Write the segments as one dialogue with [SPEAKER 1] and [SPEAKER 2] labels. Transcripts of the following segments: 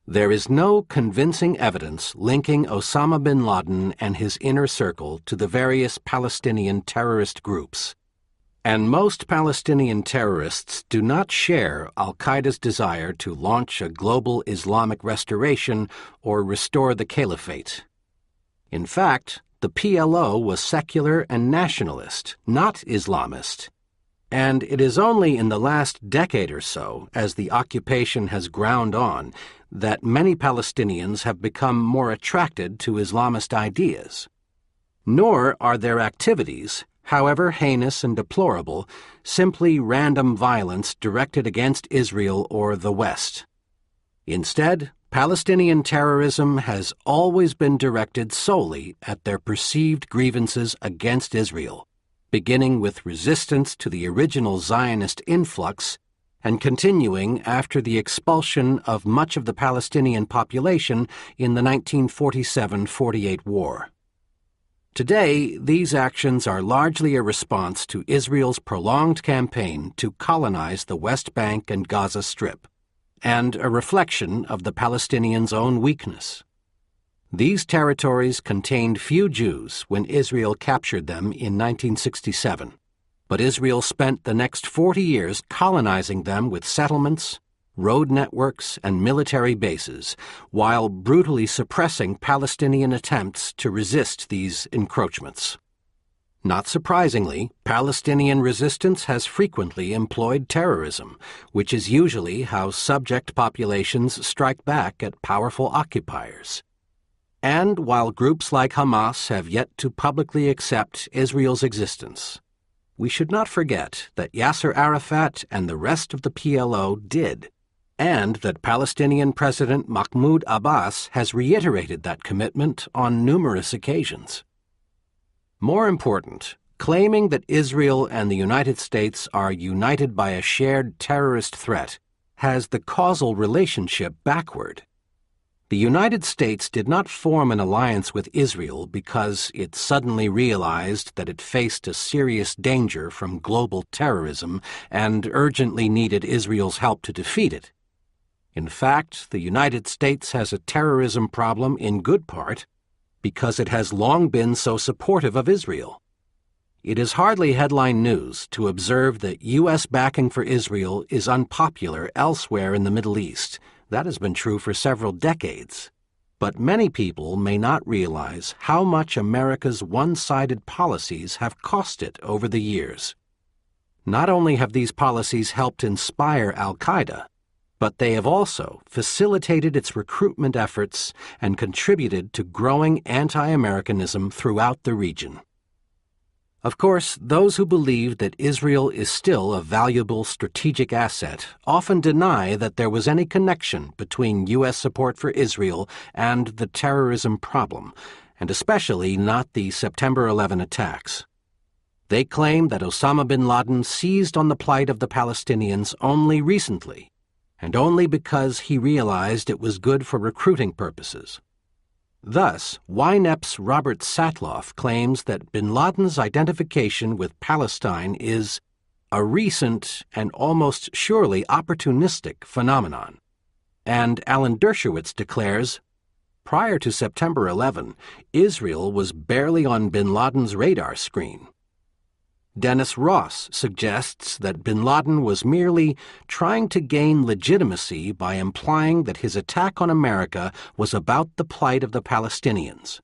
[SPEAKER 1] There is no convincing evidence linking Osama bin Laden and his inner circle to the various Palestinian terrorist groups. And most Palestinian terrorists do not share al-Qaeda's desire to launch a global Islamic restoration or restore the caliphate. In fact, the PLO was secular and nationalist, not Islamist. And it is only in the last decade or so, as the occupation has ground on, that many Palestinians have become more attracted to Islamist ideas. Nor are their activities, however heinous and deplorable, simply random violence directed against Israel or the West. Instead, Palestinian terrorism has always been directed solely at their perceived grievances against Israel, beginning with resistance to the original Zionist influx and continuing after the expulsion of much of the Palestinian population in the 1947-48 war. Today, these actions are largely a response to Israel's prolonged campaign to colonize the West Bank and Gaza Strip, and a reflection of the Palestinians' own weakness. These territories contained few Jews when Israel captured them in 1967, but Israel spent the next 40 years colonizing them with settlements, road networks, and military bases, while brutally suppressing Palestinian attempts to resist these encroachments. Not surprisingly, Palestinian resistance has frequently employed terrorism, which is usually how subject populations strike back at powerful occupiers. And while groups like Hamas have yet to publicly accept Israel's existence, we should not forget that Yasser Arafat and the rest of the PLO did, and that Palestinian President Mahmoud Abbas has reiterated that commitment on numerous occasions. More important, claiming that Israel and the United States are united by a shared terrorist threat has the causal relationship backward. The United States did not form an alliance with Israel because it suddenly realized that it faced a serious danger from global terrorism and urgently needed Israel's help to defeat it. In fact, the United States has a terrorism problem in good part because it has long been so supportive of Israel. It is hardly headline news to observe that U.S. backing for Israel is unpopular elsewhere in the Middle East. That has been true for several decades. But many people may not realize how much America's one-sided policies have cost it over the years. Not only have these policies helped inspire al-Qaeda, but they have also facilitated its recruitment efforts and contributed to growing anti-Americanism throughout the region. Of course, those who believe that Israel is still a valuable strategic asset often deny that there was any connection between U.S. support for Israel and the terrorism problem, and especially not the September 11 attacks. They claim that Osama bin Laden seized on the plight of the Palestinians only recently, and only because he realized it was good for recruiting purposes. Thus, YNEP's Robert Satloff claims that bin Laden's identification with Palestine is a recent and almost surely opportunistic phenomenon. And Alan Dershowitz declares, prior to September 11, Israel was barely on bin Laden's radar screen. Dennis Ross suggests that bin Laden was merely trying to gain legitimacy by implying that his attack on America was about the plight of the Palestinians.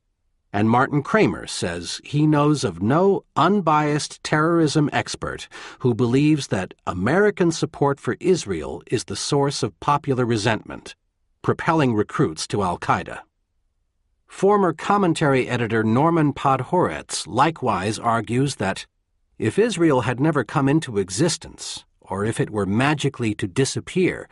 [SPEAKER 1] And Martin Kramer says he knows of no unbiased terrorism expert who believes that American support for Israel is the source of popular resentment, propelling recruits to al-Qaeda. Former commentary editor Norman Podhoretz likewise argues that if Israel had never come into existence, or if it were magically to disappear,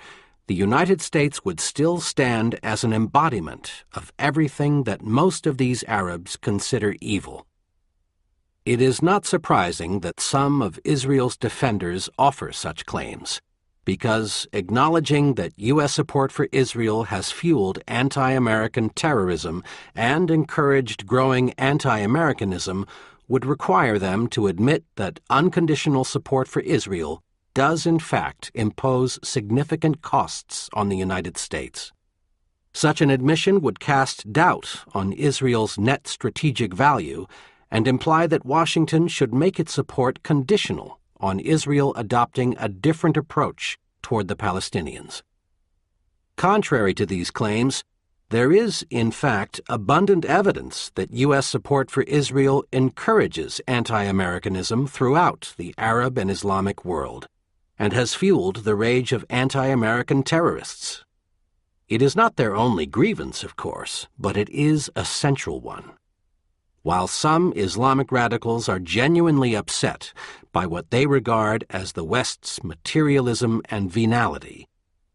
[SPEAKER 1] the United States would still stand as an embodiment of everything that most of these Arabs consider evil. It is not surprising that some of Israel's defenders offer such claims, because acknowledging that U.S. support for Israel has fueled anti-American terrorism and encouraged growing anti-Americanism would require them to admit that unconditional support for Israel does in fact impose significant costs on the United States. Such an admission would cast doubt on Israel's net strategic value and imply that Washington should make its support conditional on Israel adopting a different approach toward the Palestinians. Contrary to these claims, there is, in fact, abundant evidence that U.S. support for Israel encourages anti-Americanism throughout the Arab and Islamic world, and has fueled the rage of anti-American terrorists. It is not their only grievance, of course, but it is a central one. While some Islamic radicals are genuinely upset by what they regard as the West's materialism and venality,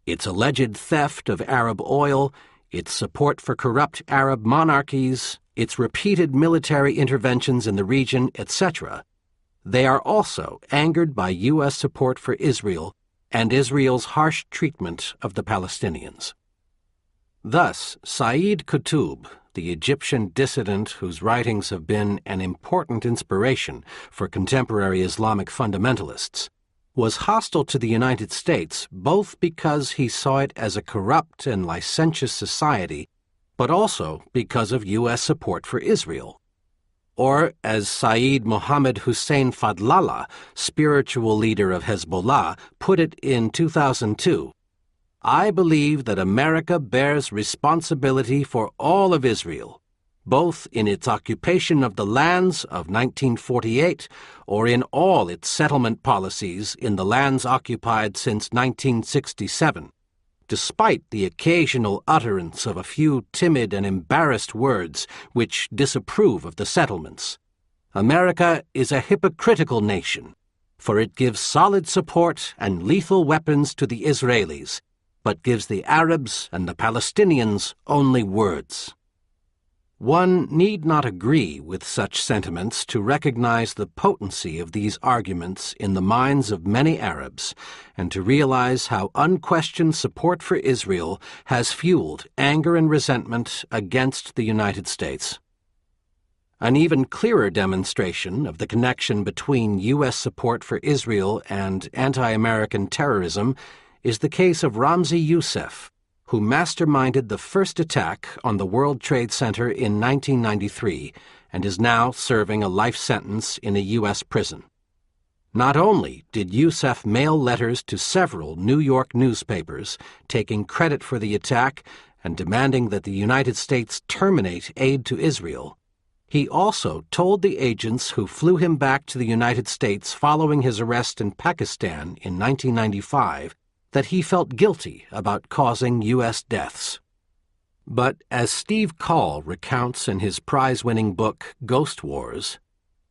[SPEAKER 1] its alleged theft of Arab oil, its support for corrupt Arab monarchies, its repeated military interventions in the region, etc., they are also angered by U.S. support for Israel and Israel's harsh treatment of the Palestinians. Thus, Saeed Qutb, the Egyptian dissident whose writings have been an important inspiration for contemporary Islamic fundamentalists, was hostile to the United States both because he saw it as a corrupt and licentious society, but also because of U.S. support for Israel. Or, as Saeed Mohammed Hussein Fadlallah, spiritual leader of Hezbollah, put it in 2002, "I believe that America bears responsibility for all of Israel, both in its occupation of the lands of 1948 or in all its settlement policies in the lands occupied since 1967, despite the occasional utterance of a few timid and embarrassed words which disapprove of the settlements. America is a hypocritical nation, for it gives solid support and lethal weapons to the Israelis, but gives the Arabs and the Palestinians only words." One need not agree with such sentiments to recognize the potency of these arguments in the minds of many Arabs and to realize how unquestioned support for Israel has fueled anger and resentment against the United States. An even clearer demonstration of the connection between U.S. support for Israel and anti-American terrorism is the case of Ramzi Youssef, who masterminded the first attack on the World Trade Center in 1993 and is now serving a life sentence in a U.S. prison. Not only did Youssef mail letters to several New York newspapers taking credit for the attack and demanding that the United States terminate aid to Israel, he also told the agents who flew him back to the United States following his arrest in Pakistan in 1995 that he felt guilty about causing U.S. deaths. But as Steve Call recounts in his prize-winning book Ghost Wars,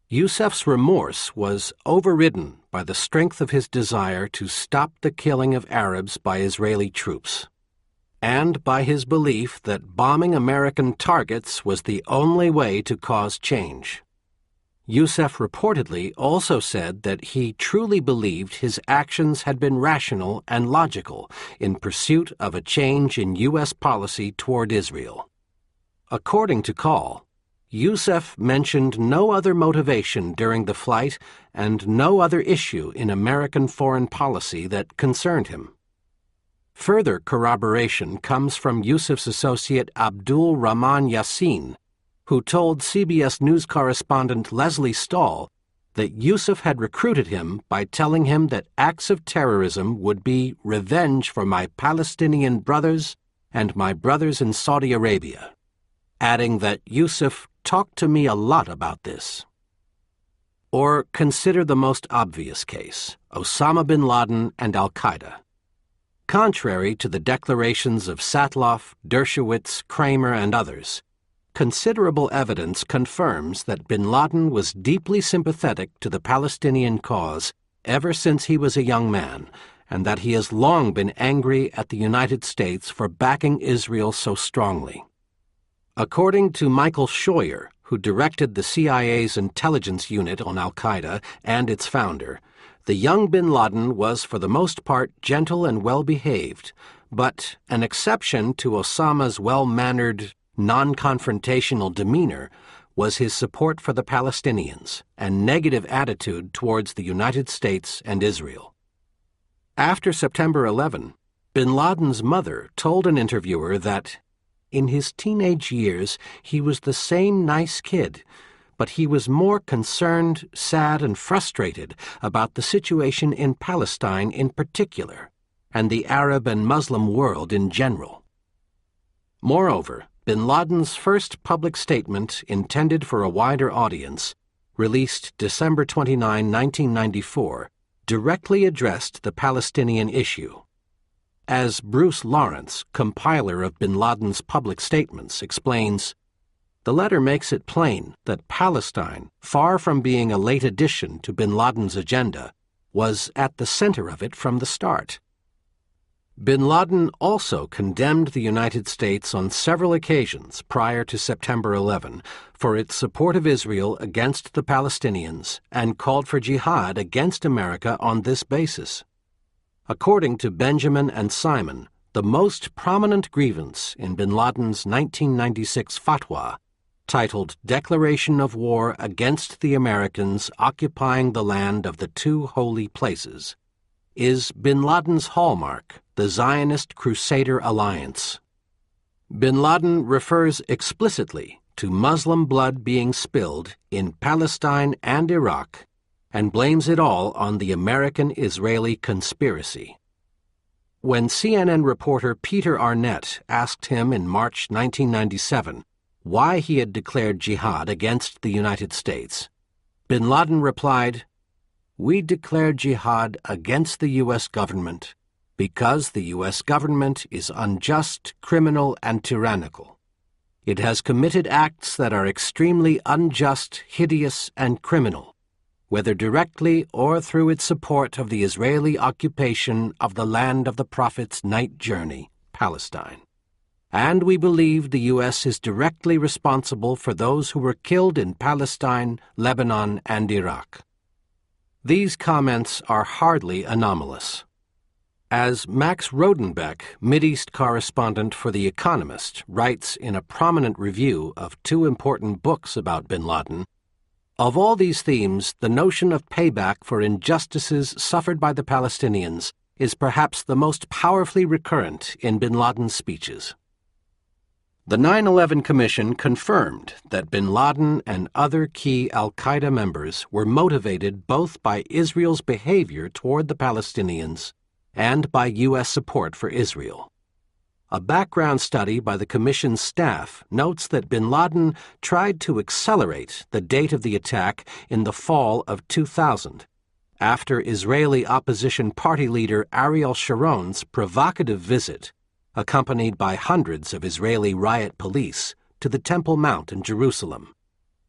[SPEAKER 1] Youssef's remorse was overridden by the strength of his desire to stop the killing of Arabs by Israeli troops, and by his belief that bombing American targets was the only way to cause change. Youssef reportedly also said that he truly believed his actions had been rational and logical in pursuit of a change in U.S. policy toward Israel. According to Call, Youssef mentioned no other motivation during the flight and no other issue in American foreign policy that concerned him. Further corroboration comes from Youssef's associate Abdul Rahman Yassin, who told CBS News correspondent Leslie Stahl that Youssef had recruited him by telling him that acts of terrorism would be revenge for my Palestinian brothers and my brothers in Saudi Arabia, adding that Youssef talked to me a lot about this. Or consider the most obvious case, Osama bin Laden and al-Qaeda. Contrary to the declarations of Satloff, Dershowitz, Kramer, and others, considerable evidence confirms that bin Laden was deeply sympathetic to the Palestinian cause ever since he was a young man, and that he has long been angry at the United States for backing Israel so strongly. According to Michael Scheuer, who directed the CIA's intelligence unit on al-Qaeda and its founder, the young bin Laden was for the most part gentle and well-behaved, but an exception to Osama's well-mannered, non-confrontational demeanor was his support for the Palestinians and negative attitude towards the United States and Israel. After September 11, bin Laden's mother told an interviewer that in his teenage years he was the same nice kid, but he was more concerned, sad, and frustrated about the situation in Palestine in particular, and the Arab and Muslim world in general. Moreover, bin Laden's first public statement intended for a wider audience, released December 29, 1994, directly addressed the Palestinian issue. As Bruce Lawrence, compiler of bin Laden's public statements, explains, the letter makes it plain that Palestine, far from being a late addition to bin Laden's agenda, was at the center of it from the start. Bin Laden also condemned the United States on several occasions prior to September 11 for its support of Israel against the Palestinians and called for jihad against America on this basis. According to Benjamin and Simon, the most prominent grievance in bin Laden's 1996 fatwa, titled Declaration of War Against the Americans Occupying the Land of the Two Holy Places, is bin Laden's hallmark, the Zionist Crusader Alliance. Bin Laden refers explicitly to Muslim blood being spilled in Palestine and Iraq and blames it all on the American-Israeli conspiracy. When CNN reporter Peter Arnett asked him in March 1997 why he had declared jihad against the United States, bin Laden replied, "We declared jihad against the U.S. government because the U.S. government is unjust, criminal, and tyrannical. It has committed acts that are extremely unjust, hideous, and criminal, whether directly or through its support of the Israeli occupation of the land of the Prophet's night journey, Palestine. And we believe the U.S. is directly responsible for those who were killed in Palestine, Lebanon, and Iraq." These comments are hardly anomalous. As Max Rodenbeck, Mideast correspondent for The Economist, writes in a prominent review of two important books about bin Laden, of all these themes, the notion of payback for injustices suffered by the Palestinians is perhaps the most powerfully recurrent in bin Laden's speeches. The 9/11 Commission confirmed that bin Laden and other key al-Qaeda members were motivated both by Israel's behavior toward the Palestinians and by U.S. support for Israel. A background study by the Commission's staff notes that bin Laden tried to accelerate the date of the attack in the fall of 2000, after Israeli opposition party leader Ariel Sharon's provocative visit, accompanied by hundreds of Israeli riot police, to the Temple Mount in Jerusalem,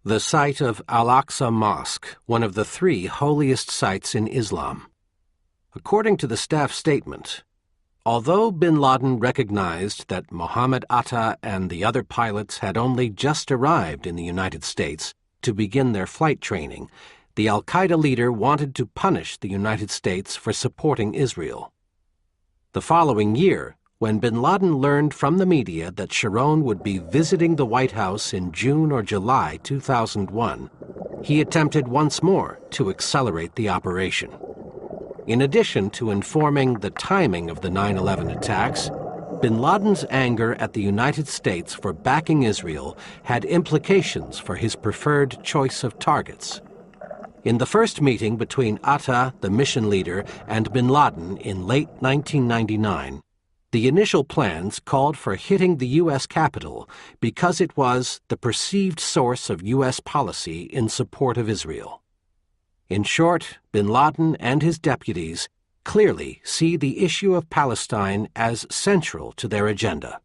[SPEAKER 1] the site of Al-Aqsa Mosque, one of the three holiest sites in Islam. According to the staff statement, although bin Laden recognized that Mohammed Atta and the other pilots had only just arrived in the United States to begin their flight training, the al-Qaeda leader wanted to punish the United States for supporting Israel. The following year, when bin Laden learned from the media that Sharon would be visiting the White House in June or July 2001, he attempted once more to accelerate the operation. In addition to informing the timing of the 9/11 attacks, bin Laden's anger at the United States for backing Israel had implications for his preferred choice of targets. In the first meeting between Atta, the mission leader, and bin Laden in late 1999, the initial plans called for hitting the U.S. Capitol because it was the perceived source of U.S. policy in support of Israel. In short, bin Laden and his deputies clearly see the issue of Palestine as central to their agenda.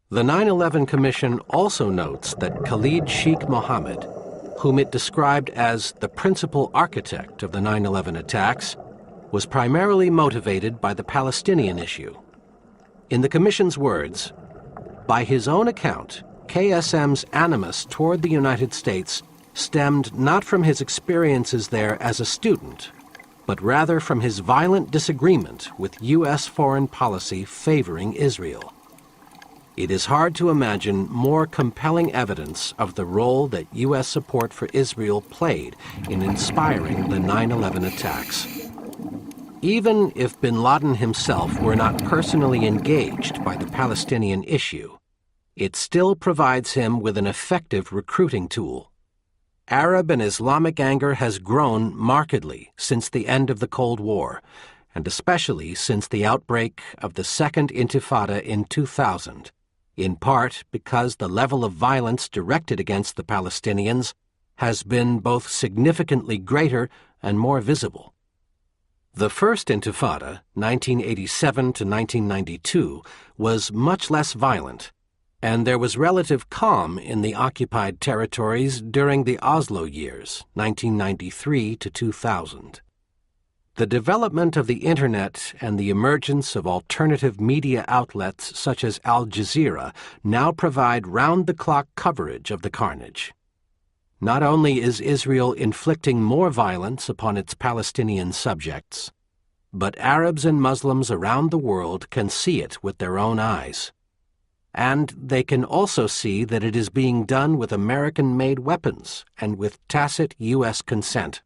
[SPEAKER 1] The 9/11 Commission also notes that Khalid Sheikh Mohammed, whom it described as the principal architect of the 9/11 attacks, was primarily motivated by the Palestinian issue. In the Commission's words, by his own account, KSM's animus toward the United States stemmed not from his experiences there as a student, but rather from his violent disagreement with U.S. foreign policy favoring Israel. It is hard to imagine more compelling evidence of the role that U.S. support for Israel played in inspiring the 9/11 attacks. Even if bin Laden himself were not personally engaged by the Palestinian issue, it still provides him with an effective recruiting tool. Arab and Islamic anger has grown markedly since the end of the Cold War, and especially since the outbreak of the Second Intifada in 2000, in part because the level of violence directed against the Palestinians has been both significantly greater and more visible. The First Intifada, 1987 to 1992, was much less violent, and there was relative calm in the occupied territories during the Oslo years, 1993 to 2000. The development of the Internet and the emergence of alternative media outlets such as Al Jazeera now provide round-the-clock coverage of the carnage. Not only is Israel inflicting more violence upon its Palestinian subjects, but Arabs and Muslims around the world can see it with their own eyes. And they can also see that it is being done with American-made weapons and with tacit U.S. consent.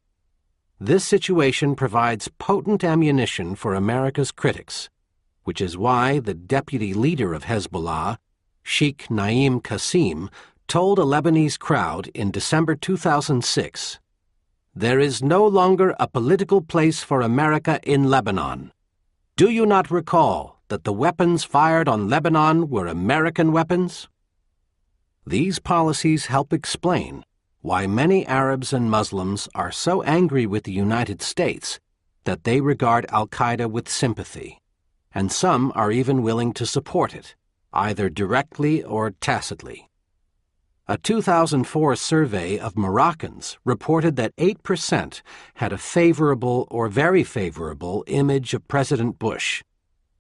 [SPEAKER 1] This situation provides potent ammunition for America's critics, which is why the deputy leader of Hezbollah, Sheikh Naim Qasim, told a Lebanese crowd in December 2006, "There is no longer a political place for America in Lebanon. Do you not recall that the weapons fired on Lebanon were American weapons?" These policies help explain why many Arabs and Muslims are so angry with the United States that they regard al-Qaeda with sympathy, and some are even willing to support it, either directly or tacitly. A 2004 survey of Moroccans reported that 8% had a favorable or very favorable image of President Bush,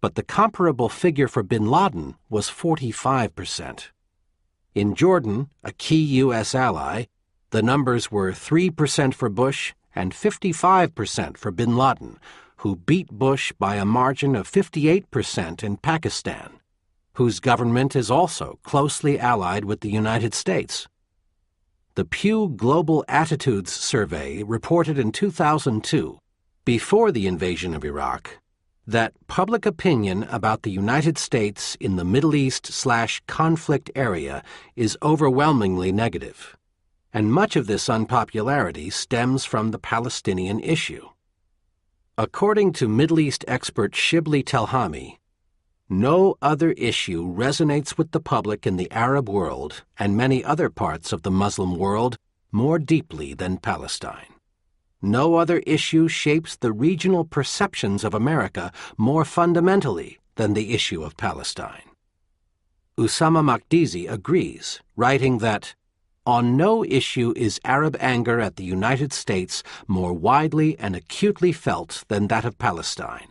[SPEAKER 1] but the comparable figure for bin Laden was 45%. In Jordan, a key U.S. ally, the numbers were 3% for Bush and 55% for bin Laden, who beat Bush by a margin of 58% in Pakistan, whose government is also closely allied with the United States. The Pew Global Attitudes Survey reported in 2002, before the invasion of Iraq, that public opinion about the United States in the Middle East/conflict area is overwhelmingly negative, and much of this unpopularity stems from the Palestinian issue. According to Middle East expert Shibli Telhami, no other issue resonates with the public in the Arab world and many other parts of the Muslim world more deeply than Palestine. No other issue shapes the regional perceptions of America more fundamentally than the issue of Palestine. Usama Makdizi agrees, writing that, "On no issue is Arab anger at the United States more widely and acutely felt than that of Palestine.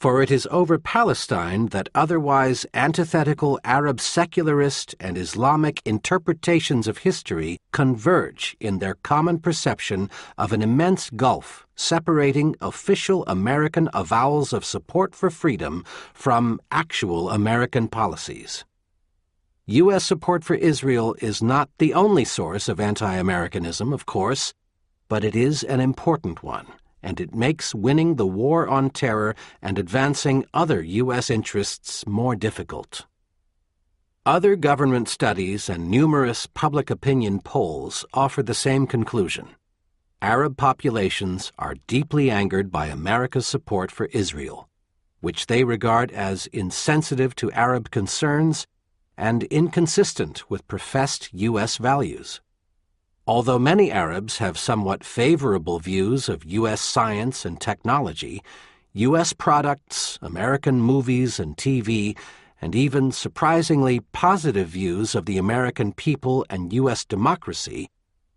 [SPEAKER 1] For it is over Palestine that otherwise antithetical Arab secularist and Islamic interpretations of history converge in their common perception of an immense gulf separating official American avowals of support for freedom from actual American policies. U.S. support for Israel is not the only source of anti-Americanism, of course, but it is an important one, and it makes winning the war on terror and advancing other U.S. interests more difficult." Other government studies and numerous public opinion polls offer the same conclusion. Arab populations are deeply angered by America's support for Israel, which they regard as insensitive to Arab concerns and inconsistent with professed U.S. values. Although many Arabs have somewhat favorable views of U.S. science and technology, U.S. products, American movies and TV, and even surprisingly positive views of the American people and U.S. democracy,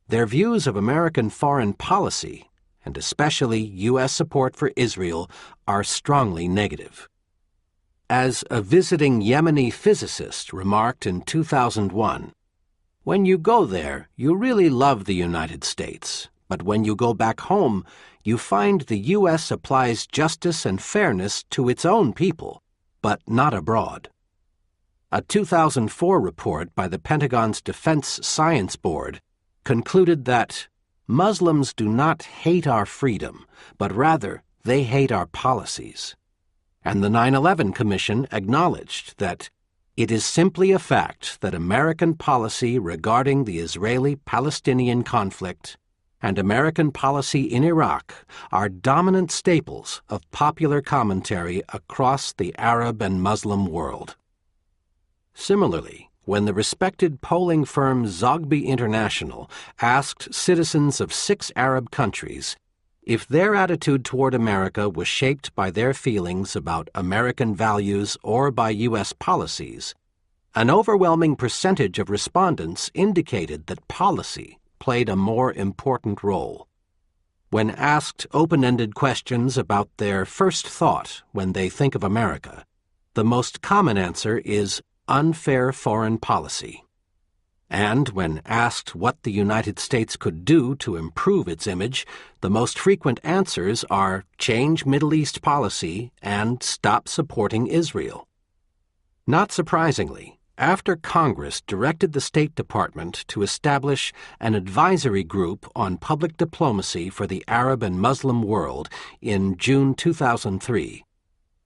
[SPEAKER 1] their views of American foreign policy, and especially U.S. support for Israel, are strongly negative. As a visiting Yemeni physicist remarked in 2001, "When you go there, you really love the United States, but when you go back home, you find the U.S. applies justice and fairness to its own people, but not abroad." A 2004 report by the Pentagon's Defense Science Board concluded that Muslims do not hate our freedom, but rather they hate our policies. And the 9/11 Commission acknowledged that It is simply a fact that American policy regarding the Israeli-Palestinian conflict and American policy in Iraq are dominant staples of popular commentary across the Arab and Muslim world. Similarly, when the respected polling firm Zogby International asked citizens of 6 Arab countries if their attitude toward America was shaped by their feelings about American values or by U.S. policies, an overwhelming percentage of respondents indicated that policy played a more important role. When asked open-ended questions about their first thought when they think of America, the most common answer is unfair foreign policy. And when asked what the United States could do to improve its image, the most frequent answers are change Middle East policy and stop supporting Israel. Not surprisingly, after Congress directed the State Department to establish an advisory group on public diplomacy for the Arab and Muslim world in June 2003,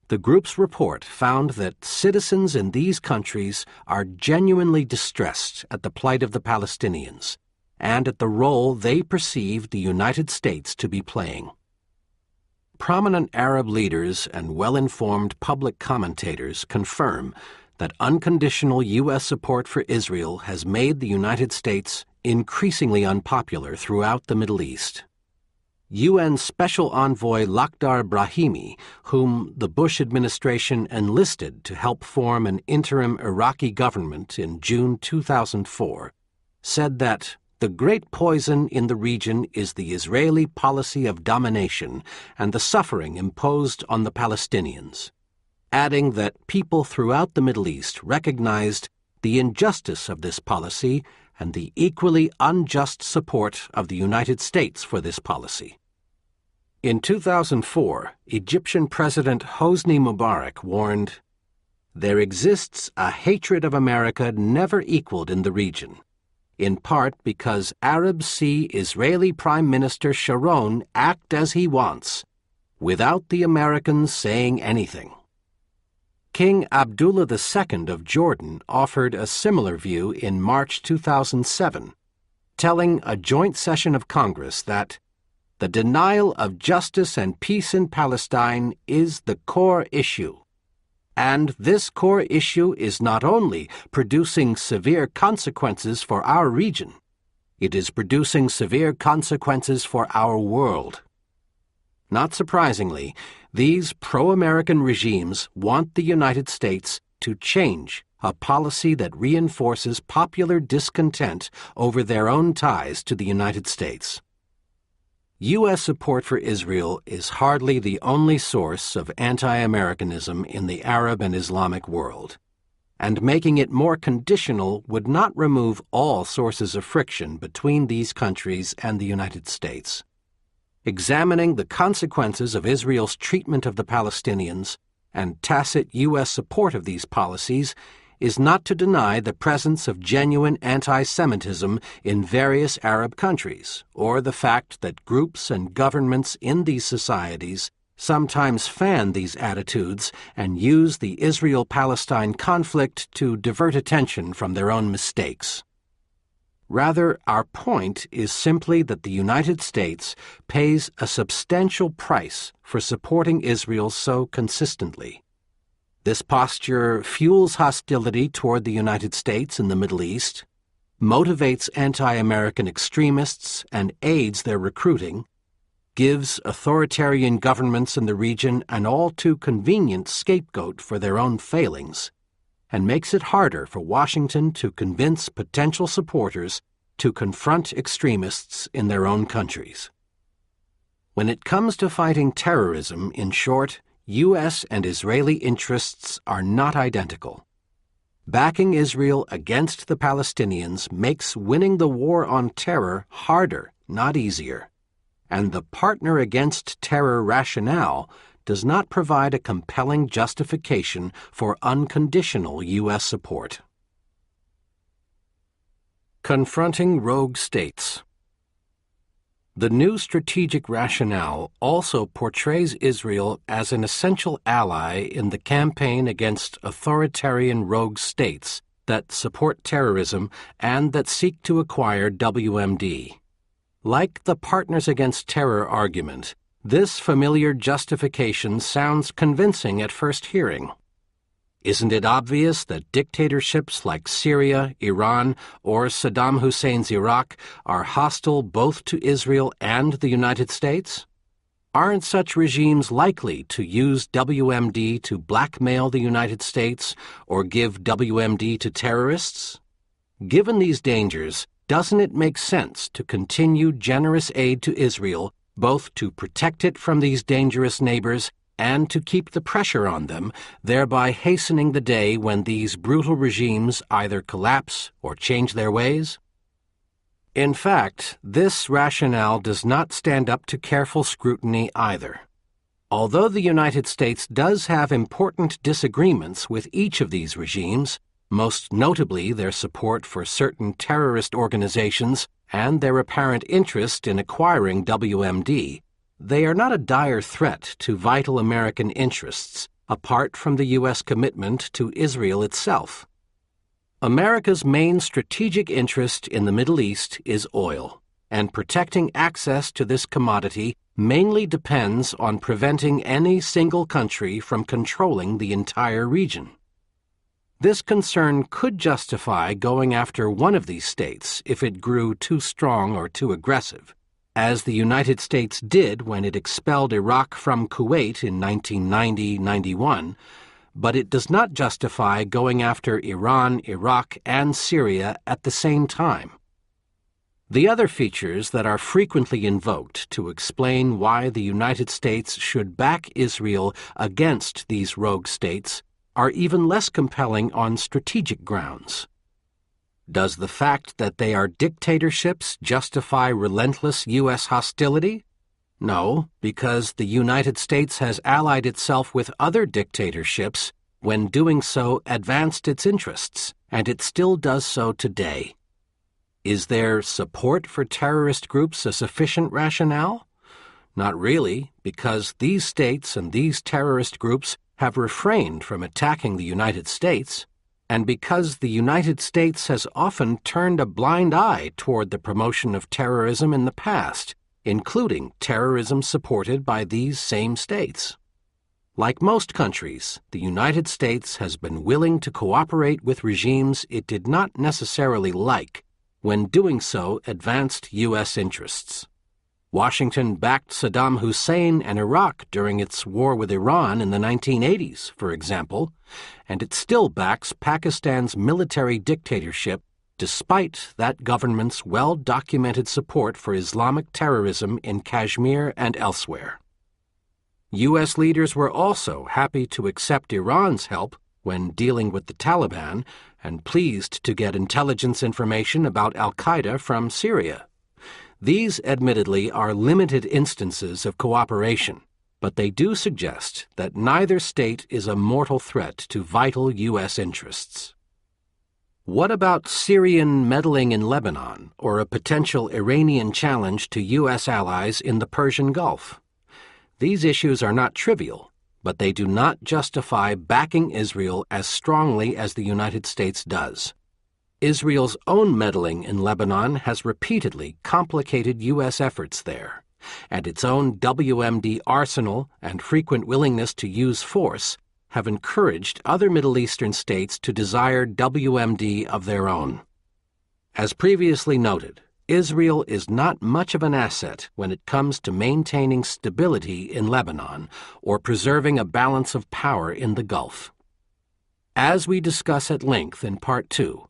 [SPEAKER 1] the group's report found that citizens in these countries are genuinely distressed at the plight of the Palestinians and at the role they perceive the United States to be playing. Prominent Arab leaders and well-informed public commentators confirm that unconditional U.S. support for Israel has made the United States increasingly unpopular throughout the Middle East. UN Special Envoy Lakhdar Brahimi, whom the Bush administration enlisted to help form an interim Iraqi government in June 2004, said that the great poison in the region is the Israeli policy of domination and the suffering imposed on the Palestinians, adding that people throughout the Middle East recognized the injustice of this policy and the equally unjust support of the United States for this policy. In 2004, Egyptian President Hosni Mubarak warned, "There exists a hatred of America never equaled in the region, in part because Arabs see Israeli Prime Minister Sharon act as he wants, without the Americans saying anything." King Abdullah II of Jordan offered a similar view in March 2007, telling a joint session of Congress that the denial of justice and peace in Palestine is the core issue, and this core issue is not only producing severe consequences for our region, it is producing severe consequences for our world. Not surprisingly, these pro-American regimes want the United States to change a policy that reinforces popular discontent over their own ties to the United States. U.S. support for Israel is hardly the only source of anti-Americanism in the Arab and Islamic world, and making it more conditional would not remove all sources of friction between these countries and the United States. Examining the consequences of Israel's treatment of the Palestinians and tacit U.S. support of these policies is not to deny the presence of genuine anti-Semitism in various Arab countries, or the fact that groups and governments in these societies sometimes fan these attitudes and use the Israel-Palestine conflict to divert attention from their own mistakes. Rather, our point is simply that the United States pays a substantial price for supporting Israel so consistently. This posture fuels hostility toward the United States in the Middle East, motivates anti-American extremists and aids their recruiting, gives authoritarian governments in the region an all too convenient scapegoat for their own failings, and makes it harder for Washington to convince potential supporters to confront extremists in their own countries. When it comes to fighting terrorism, in short, U.S. and Israeli interests are not identical. Backing Israel against the Palestinians makes winning the war on terror harder, not easier, and the partner against terror rationale does not provide a compelling justification for unconditional U.S. support. Confronting rogue states. The new strategic rationale also portrays Israel as an essential ally in the campaign against authoritarian rogue states that support terrorism and that seek to acquire WMD. Like the Partners Against Terror argument, this familiar justification sounds convincing at first hearing. Isn't it obvious that dictatorships like Syria, Iran, or Saddam Hussein's Iraq are hostile both to Israel and the United States? Aren't such regimes likely to use WMD to blackmail the United States or give WMD to terrorists? Given these dangers, doesn't it make sense to continue generous aid to Israel, both to protect it from these dangerous neighbors and to keep the pressure on them, thereby hastening the day when these brutal regimes either collapse or change their ways? In fact, this rationale does not stand up to careful scrutiny either. Although the United States does have important disagreements with each of these regimes, most notably their support for certain terrorist organizations and their apparent interest in acquiring WMD, they are not a dire threat to vital American interests, apart from the U.S. commitment to Israel itself. America's main strategic interest in the Middle East is oil, and protecting access to this commodity mainly depends on preventing any single country from controlling the entire region. This concern could justify going after one of these states if it grew too strong or too aggressive, as the United States did when it expelled Iraq from Kuwait in 1990-91, but it does not justify going after Iran, Iraq, and Syria at the same time. The other features that are frequently invoked to explain why the United States should back Israel against these rogue states are even less compelling on strategic grounds. Does the fact that they are dictatorships justify relentless U.S. hostility? No, because the United States has allied itself with other dictatorships when doing so advanced its interests, and it still does so today. Is their support for terrorist groups a sufficient rationale? Not really, because these states and these terrorist groups have refrained from attacking the United States, and because the United States has often turned a blind eye toward the promotion of terrorism in the past, including terrorism supported by these same states. Like most countries, the United States has been willing to cooperate with regimes it did not necessarily like, when doing so advanced U.S. interests. Washington backed Saddam Hussein and Iraq during its war with Iran in the 1980s, for example, and it still backs Pakistan's military dictatorship despite that government's well-documented support for Islamic terrorism in Kashmir and elsewhere. U.S. leaders were also happy to accept Iran's help when dealing with the Taliban and pleased to get intelligence information about al-Qaeda from Syria. These, admittedly, are limited instances of cooperation, but they do suggest that neither state is a mortal threat to vital U.S. interests. What about Syrian meddling in Lebanon or a potential Iranian challenge to U.S. allies in the Persian Gulf? These issues are not trivial, but they do not justify backing Israel as strongly as the United States does. Israel's own meddling in Lebanon has repeatedly complicated U.S. efforts there, and its own WMD arsenal and frequent willingness to use force have encouraged other Middle Eastern states to desire WMD of their own. As previously noted, Israel is not much of an asset when it comes to maintaining stability in Lebanon or preserving a balance of power in the Gulf. As we discuss at length in Part 2,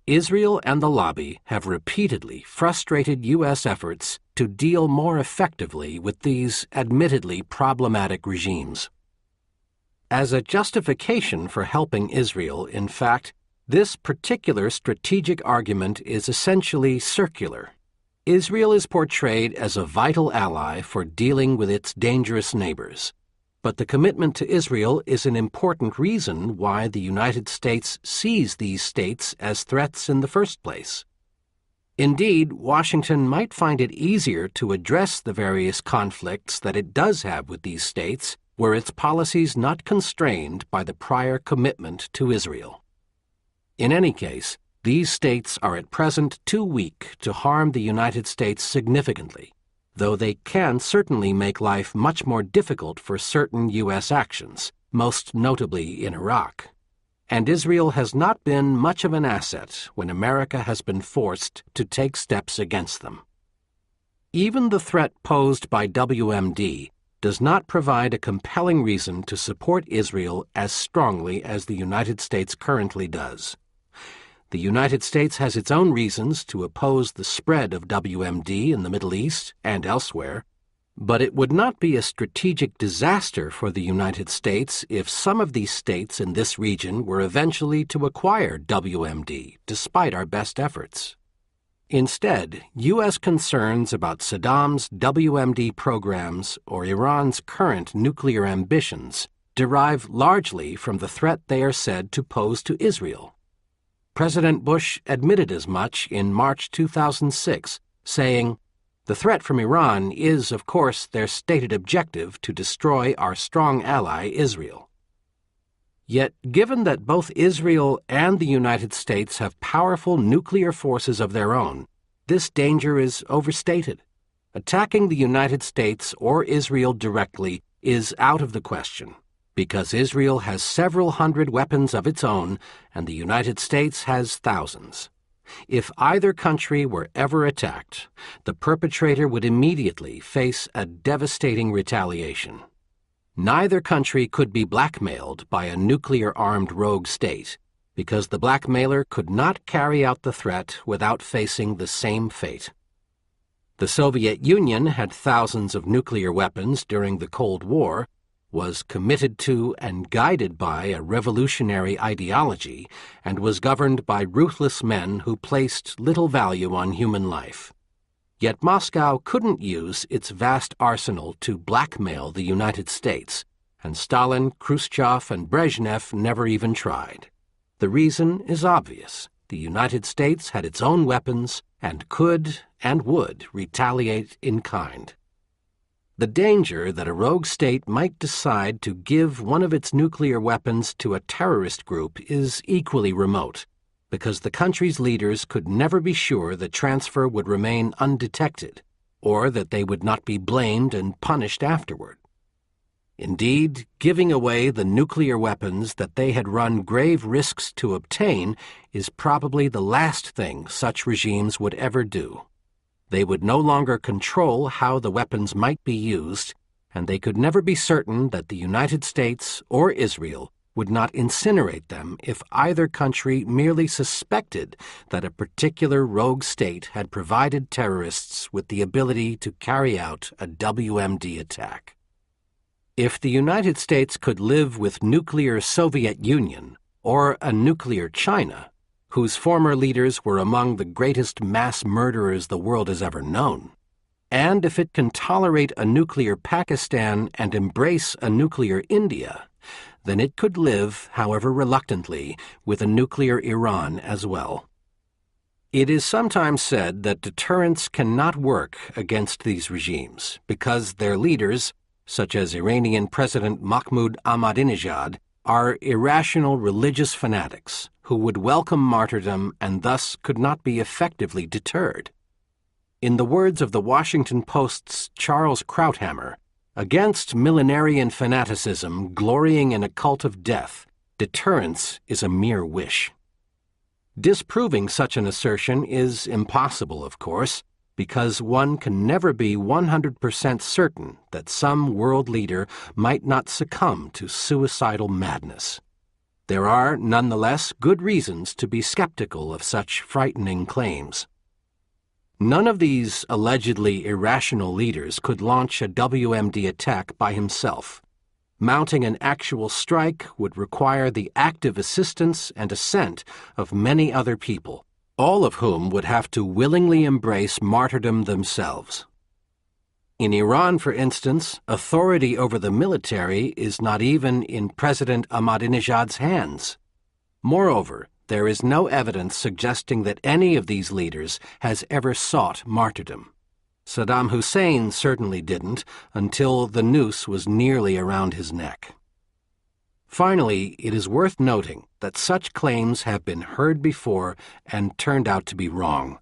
[SPEAKER 1] Israel and the lobby have repeatedly frustrated U.S. efforts to deal more effectively with these admittedly problematic regimes. As a justification for helping Israel, in fact, this particular strategic argument is essentially circular. Israel is portrayed as a vital ally for dealing with its dangerous neighbors, but the commitment to Israel is an important reason why the United States sees these states as threats in the first place. Indeed, Washington might find it easier to address the various conflicts that it does have with these states were its policies not constrained by the prior commitment to Israel. In any case, these states are at present too weak to harm the United States significantly, though they can certainly make life much more difficult for certain U.S. actions, most notably in Iraq. And Israel has not been much of an asset when America has been forced to take steps against them. Even the threat posed by WMD does not provide a compelling reason to support Israel as strongly as the United States currently does. The United States has its own reasons to oppose the spread of WMD in the Middle East and elsewhere, but it would not be a strategic disaster for the United States if some of these states in this region were eventually to acquire WMD, despite our best efforts. Instead, U.S. concerns about Saddam's WMD programs or Iran's current nuclear ambitions derive largely from the threat they are said to pose to Israel. President Bush admitted as much in March 2006, saying, "The threat from Iran is, of course, their stated objective to destroy our strong ally, Israel." Yet, given that both Israel and the United States have powerful nuclear forces of their own, this danger is overstated. Attacking the United States or Israel directly is out of the question, because Israel has several hundred weapons of its own and the United States has thousands. If either country were ever attacked, the perpetrator would immediately face a devastating retaliation. Neither country could be blackmailed by a nuclear-armed rogue state, because the blackmailer could not carry out the threat without facing the same fate. The Soviet Union had thousands of nuclear weapons during the Cold War, was committed to and guided by a revolutionary ideology, and was governed by ruthless men who placed little value on human life. Yet Moscow couldn't use its vast arsenal to blackmail the United States, and Stalin, Khrushchev, and Brezhnev never even tried. The reason is obvious. The United States had its own weapons and could and would retaliate in kind. The danger that a rogue state might decide to give one of its nuclear weapons to a terrorist group is equally remote, because the country's leaders could never be sure the transfer would remain undetected, or that they would not be blamed and punished afterward. Indeed, giving away the nuclear weapons that they had run grave risks to obtain is probably the last thing such regimes would ever do. They would no longer control how the weapons might be used, and they could never be certain that the United States or Israel would not incinerate them if either country merely suspected that a particular rogue state had provided terrorists with the ability to carry out a WMD attack. If the United States could live with nuclear Soviet Union or a nuclear China, whose former leaders were among the greatest mass murderers the world has ever known, and if it can tolerate a nuclear Pakistan and embrace a nuclear India, then it could live, however reluctantly, with a nuclear Iran as well. It is sometimes said that deterrence cannot work against these regimes because their leaders, such as Iranian President Mahmoud Ahmadinejad, are irrational religious fanatics who would welcome martyrdom and thus could not be effectively deterred. In the words of the Washington Post's Charles Krauthammer, against millenarian fanaticism glorying in a cult of death, deterrence is a mere wish. Disproving such an assertion is impossible, of course, because one can never be 100% certain that some world leader might not succumb to suicidal madness. There are, nonetheless, good reasons to be skeptical of such frightening claims. None of these allegedly irrational leaders could launch a WMD attack by himself. Mounting an actual strike would require the active assistance and assent of many other people, all of whom would have to willingly embrace martyrdom themselves. In Iran, for instance, authority over the military is not even in President Ahmadinejad's hands. Moreover, there is no evidence suggesting that any of these leaders has ever sought martyrdom. Saddam Hussein certainly didn't until the noose was nearly around his neck. Finally, it is worth noting that such claims have been heard before and turned out to be wrong.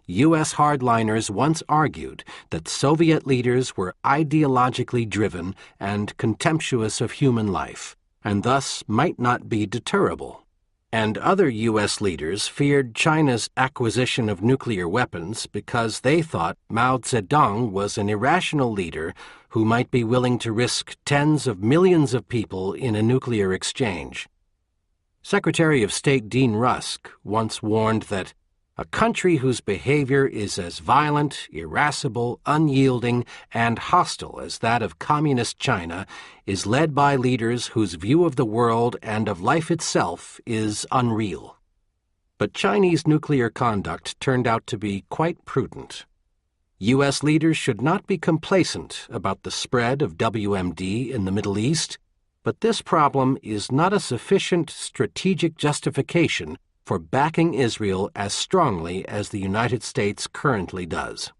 [SPEAKER 1] U.S. hardliners once argued that Soviet leaders were ideologically driven and contemptuous of human life, and thus might not be deterrable. And other U.S. leaders feared China's acquisition of nuclear weapons because they thought Mao Zedong was an irrational leader who might be willing to risk tens of millions of people in a nuclear exchange. Secretary of State Dean Rusk once warned that a country whose behavior is as violent, irascible, unyielding, and hostile as that of Communist China is led by leaders whose view of the world and of life itself is unreal. But Chinese nuclear conduct turned out to be quite prudent. U.S. leaders should not be complacent about the spread of WMD in the Middle East, but this problem is not a sufficient strategic justification for backing Israel as strongly as the United States currently does.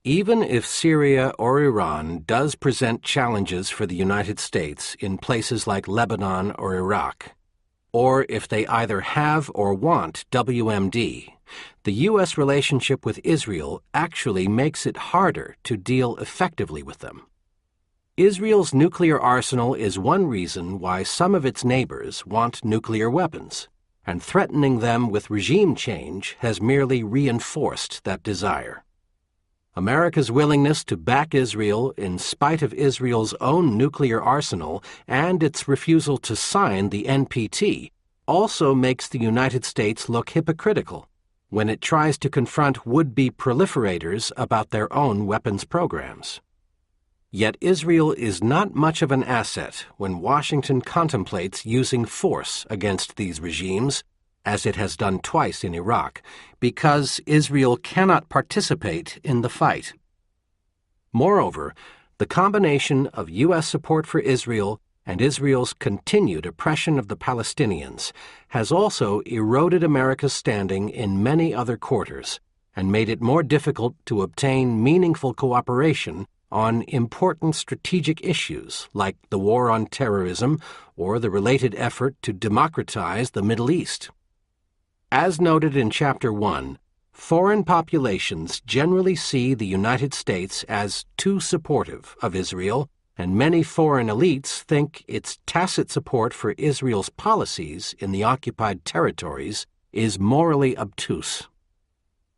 [SPEAKER 1] Even if Syria or Iran does present challenges for the United States in places like Lebanon or Iraq, or if they either have or want WMD, the U.S. relationship with Israel actually makes it harder to deal effectively with them. Israel's nuclear arsenal is one reason why some of its neighbors want nuclear weapons, and threatening them with regime change has merely reinforced that desire. America's willingness to back Israel in spite of Israel's own nuclear arsenal and its refusal to sign the NPT also makes the United States look hypocritical when it tries to confront would-be proliferators about their own weapons programs. Yet Israel is not much of an asset when Washington contemplates using force against these regimes, as it has done twice in Iraq, because Israel cannot participate in the fight. Moreover, the combination of U.S. support for Israel and Israel's continued oppression of the Palestinians has also eroded America's standing in many other quarters and made it more difficult to obtain meaningful cooperation on important strategic issues like the war on terrorism or the related effort to democratize the Middle East. As noted in Chapter 1, foreign populations generally see the United States as too supportive of Israel, and many foreign elites think its tacit support for Israel's policies in the occupied territories is morally obtuse.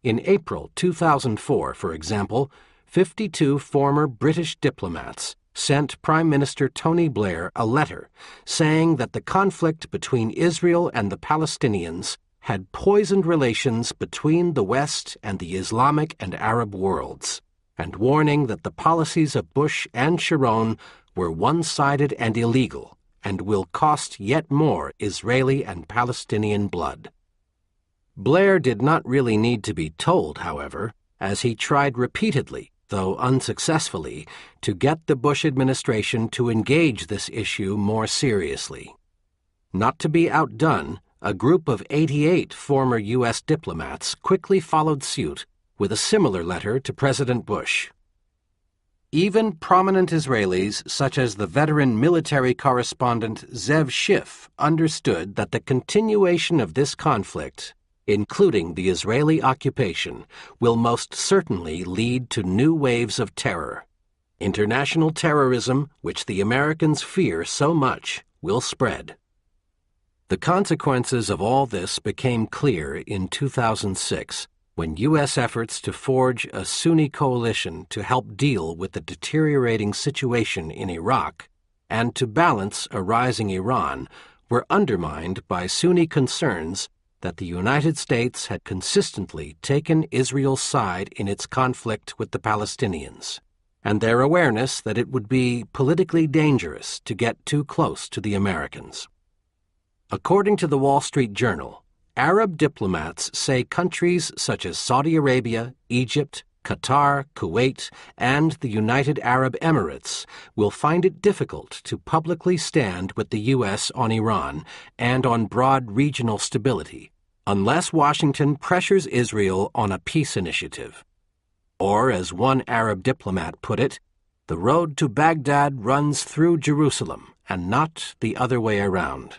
[SPEAKER 1] In April 2004, for example, 52 former British diplomats sent Prime Minister Tony Blair a letter saying that the conflict between Israel and the Palestinians had poisoned relations between the West and the Islamic and Arab worlds, and warning that the policies of Bush and Sharon were one-sided and illegal and will cost yet more Israeli and Palestinian blood. Blair did not really need to be told, however, as he tried repeatedly, though unsuccessfully, to get the Bush administration to engage this issue more seriously. Not to be outdone, a group of 88 former U.S. diplomats quickly followed suit with a similar letter to President Bush. Even prominent Israelis, such as the veteran military correspondent Zev Schiff, understood that the continuation of this conflict, including the Israeli occupation, will most certainly lead to new waves of terror. International terrorism, which the Americans fear so much, will spread. The consequences of all this became clear in 2006, when U.S. efforts to forge a Sunni coalition to help deal with the deteriorating situation in Iraq and to balance a rising Iran were undermined by Sunni concerns that the United States had consistently taken Israel's side in its conflict with the Palestinians, and their awareness that it would be politically dangerous to get too close to the Americans. According to the Wall Street Journal, Arab diplomats say countries such as Saudi Arabia, Egypt, Qatar, Kuwait, and the United Arab Emirates will find it difficult to publicly stand with the U.S. on Iran and on broad regional stability, unless Washington pressures Israel on a peace initiative. Or, as one Arab diplomat put it, the road to Baghdad runs through Jerusalem and not the other way around.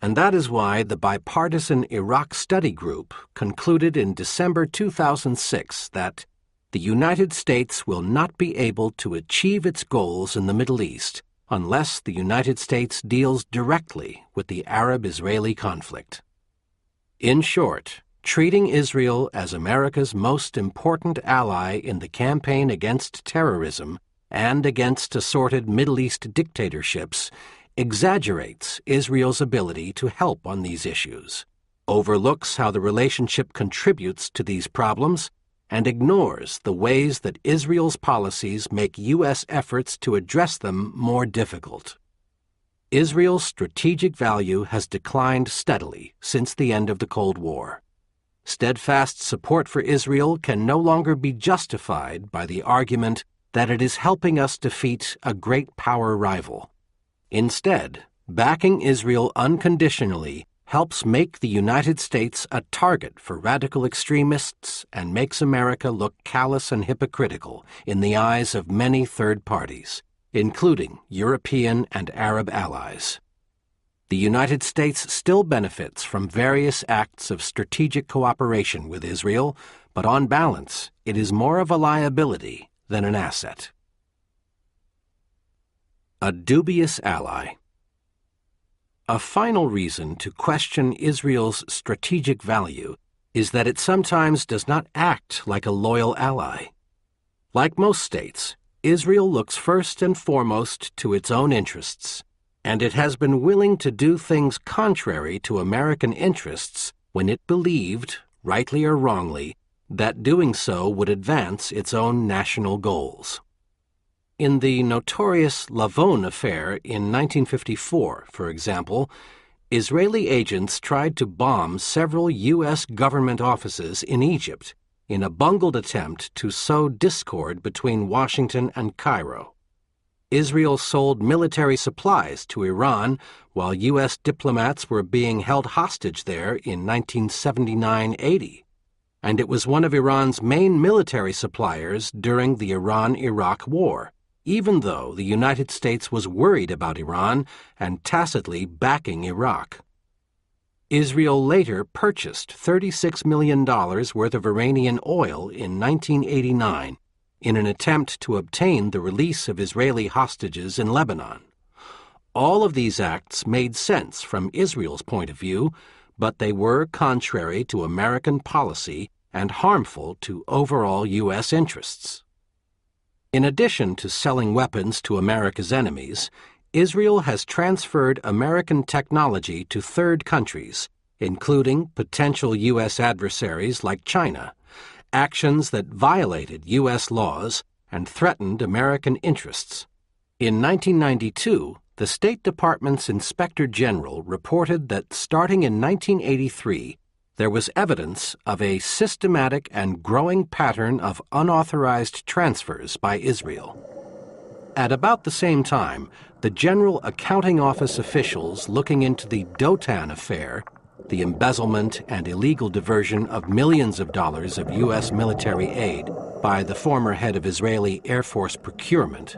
[SPEAKER 1] And that is why the bipartisan Iraq Study Group concluded in December 2006 that the United States will not be able to achieve its goals in the Middle East unless the United States deals directly with the Arab-Israeli conflict. In short, treating Israel as America's most important ally in the campaign against terrorism and against assorted Middle East dictatorships exaggerates Israel's ability to help on these issues, overlooks how the relationship contributes to these problems, and ignores the ways that Israel's policies make U.S. efforts to address them more difficult. Israel's strategic value has declined steadily since the end of the Cold War. Steadfast support for Israel can no longer be justified by the argument that it is helping us defeat a great power rival. Instead, backing Israel unconditionally helps make the United States a target for radical extremists and makes America look callous and hypocritical in the eyes of many third parties, including European and Arab allies. The United States still benefits from various acts of strategic cooperation with Israel, but on balance, it is more of a liability than an asset. A dubious ally. A final reason to question Israel's strategic value is that it sometimes does not act like a loyal ally. Like most states, Israel looks first and foremost to its own interests, and it has been willing to do things contrary to American interests when it believed, rightly or wrongly, that doing so would advance its own national goals. In the notorious Lavon affair in 1954, for example, Israeli agents tried to bomb several U.S. government offices in Egypt in a bungled attempt to sow discord between Washington and Cairo. Israel sold military supplies to Iran while U.S. diplomats were being held hostage there in 1979-80, and it was one of Iran's main military suppliers during the Iran-Iraq War, even though the United States was worried about Iran and tacitly backing Iraq. Israel later purchased $36 million worth of Iranian oil in 1989 in an attempt to obtain the release of Israeli hostages in Lebanon. All of these acts made sense from Israel's point of view, but they were contrary to American policy and harmful to overall U.S. interests. In addition to selling weapons to America's enemies, Israel has transferred American technology to third countries, including potential U.S. adversaries like China, actions that violated U.S. laws and threatened American interests. In 1992, the State Department's Inspector General reported that starting in 1983, there was evidence of a systematic and growing pattern of unauthorized transfers by Israel. At about the same time, the General Accounting Office officials looking into the Dotan affair, the embezzlement and illegal diversion of millions of dollars of U.S. military aid by the former head of Israeli Air Force procurement,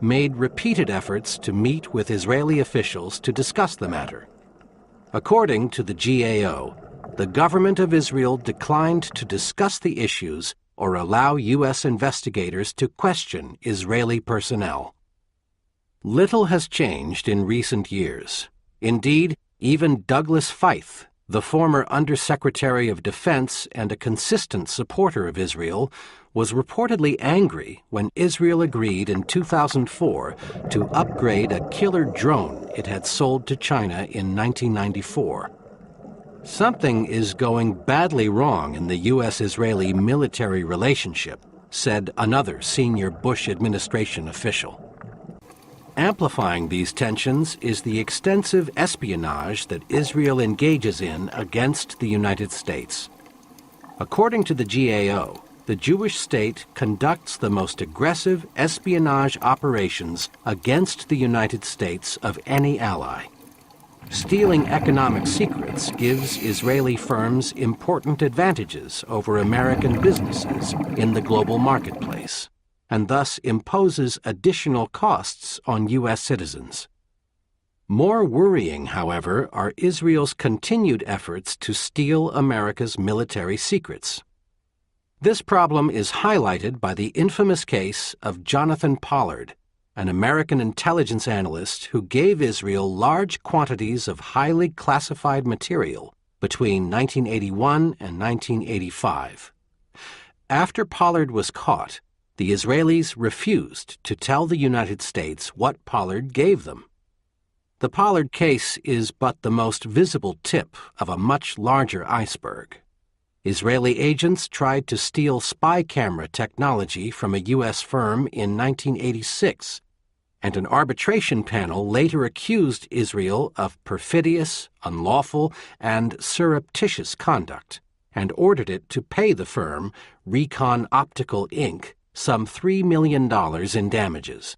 [SPEAKER 1] made repeated efforts to meet with Israeli officials to discuss the matter. According to the GAO, the government of Israel declined to discuss the issues or allow U.S. investigators to question Israeli personnel. Little has changed in recent years. Indeed, even Douglas Feith, the former Undersecretary of Defense and a consistent supporter of Israel, was reportedly angry when Israel agreed in 2004 to upgrade a killer drone it had sold to China in 1994. Something is going badly wrong in the U.S.-Israeli military relationship, said another senior Bush administration official. Amplifying these tensions is the extensive espionage that Israel engages in against the United States. According to the GAO, the Jewish state conducts the most aggressive espionage operations against the United States of any ally. Stealing economic secrets gives Israeli firms important advantages over American businesses in the global marketplace, and thus imposes additional costs on U.S. citizens. More worrying, however, are Israel's continued efforts to steal America's military secrets. This problem is highlighted by the infamous case of Jonathan Pollard, an American intelligence analyst who gave Israel large quantities of highly classified material between 1981 and 1985. After Pollard was caught, the Israelis refused to tell the United States what Pollard gave them. The Pollard case is but the most visible tip of a much larger iceberg. Israeli agents tried to steal spy camera technology from a U.S. firm in 1986, and an arbitration panel later accused Israel of perfidious, unlawful, and surreptitious conduct, and ordered it to pay the firm, Recon Optical Inc., some $3 million in damages.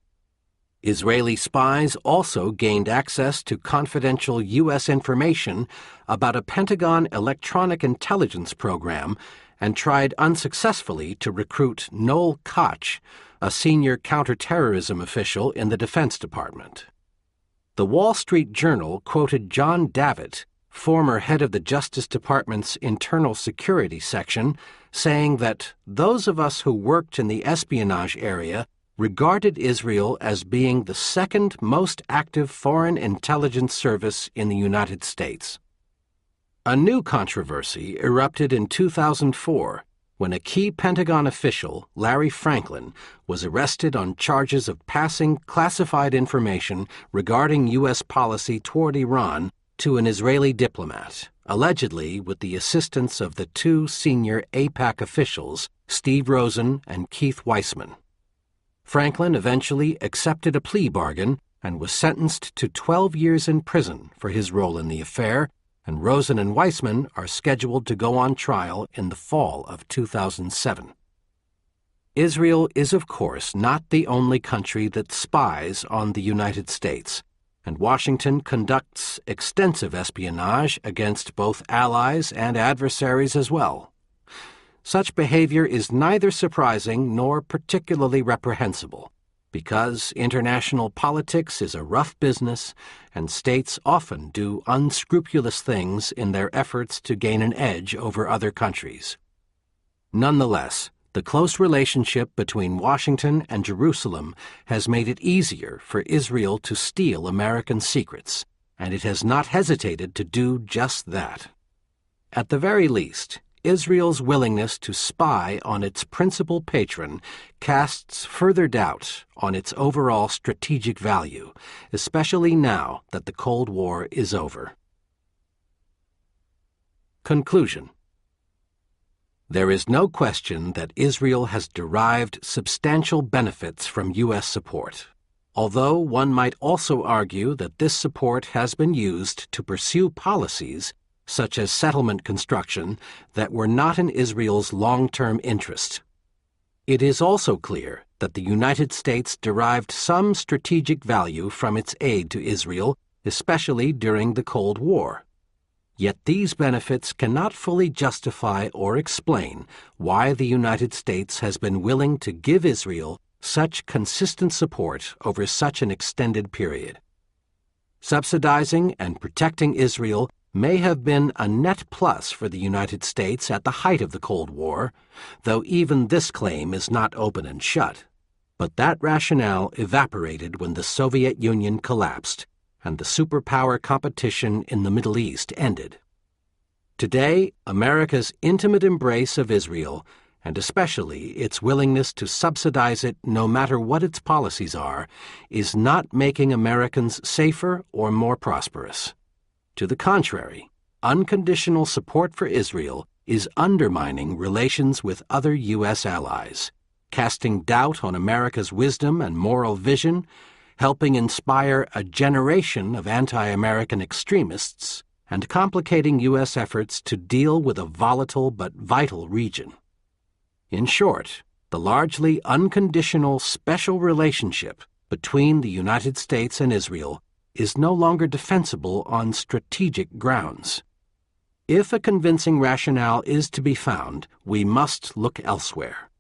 [SPEAKER 1] Israeli spies also gained access to confidential U.S. information about a Pentagon electronic intelligence program and tried unsuccessfully to recruit Noel Koch, a senior counterterrorism official in the Defense Department. The Wall Street Journal quoted John Davitt, former head of the Justice Department's Internal Security Section, saying that those of us who worked in the espionage area regarded Israel as being the second most active foreign intelligence service in the United States. A new controversy erupted in 2004 when a key Pentagon official, Larry Franklin, was arrested on charges of passing classified information regarding U.S. policy toward Iran to an Israeli diplomat, allegedly with the assistance of the two senior Aipac officials, Steve Rosen and Keith Weissman. Franklin eventually accepted a plea bargain and was sentenced to 12 years in prison for his role in the affair, and Rosen and Weissman are scheduled to go on trial in the fall of 2007. Israel is, of course, not the only country that spies on the United States, and Washington conducts extensive espionage against both allies and adversaries as well. Such behavior is neither surprising nor particularly reprehensible, because international politics is a rough business and states often do unscrupulous things in their efforts to gain an edge over other countries. Nonetheless, the close relationship between Washington and Jerusalem has made it easier for Israel to steal American secrets, and it has not hesitated to do just that. At the very least, Israel's willingness to spy on its principal patron casts further doubt on its overall strategic value, especially now that the Cold War is over. Conclusion. There is no question that Israel has derived substantial benefits from U.S. support, although one might also argue that this support has been used to pursue policies such as settlement construction, that were not in Israel's long-term interest. It is also clear that the United States derived some strategic value from its aid to Israel, especially during the Cold War. Yet these benefits cannot fully justify or explain why the United States has been willing to give Israel such consistent support over such an extended period. Subsidizing and protecting Israel may have been a net plus for the United States at the height of the Cold War, though even this claim is not open and shut. But that rationale evaporated when the Soviet Union collapsed and the superpower competition in the Middle East ended. Today, America's intimate embrace of Israel, and especially its willingness to subsidize it no matter what its policies are, is not making Americans safer or more prosperous. To the contrary, unconditional support for Israel is undermining relations with other U.S. allies, casting doubt on America's wisdom and moral vision, helping inspire a generation of anti-American extremists, and complicating U.S. efforts to deal with a volatile but vital region. In short, the largely unconditional special relationship between the United States and Israel is no longer defensible on strategic grounds. If a convincing rationale is to be found, we must look elsewhere.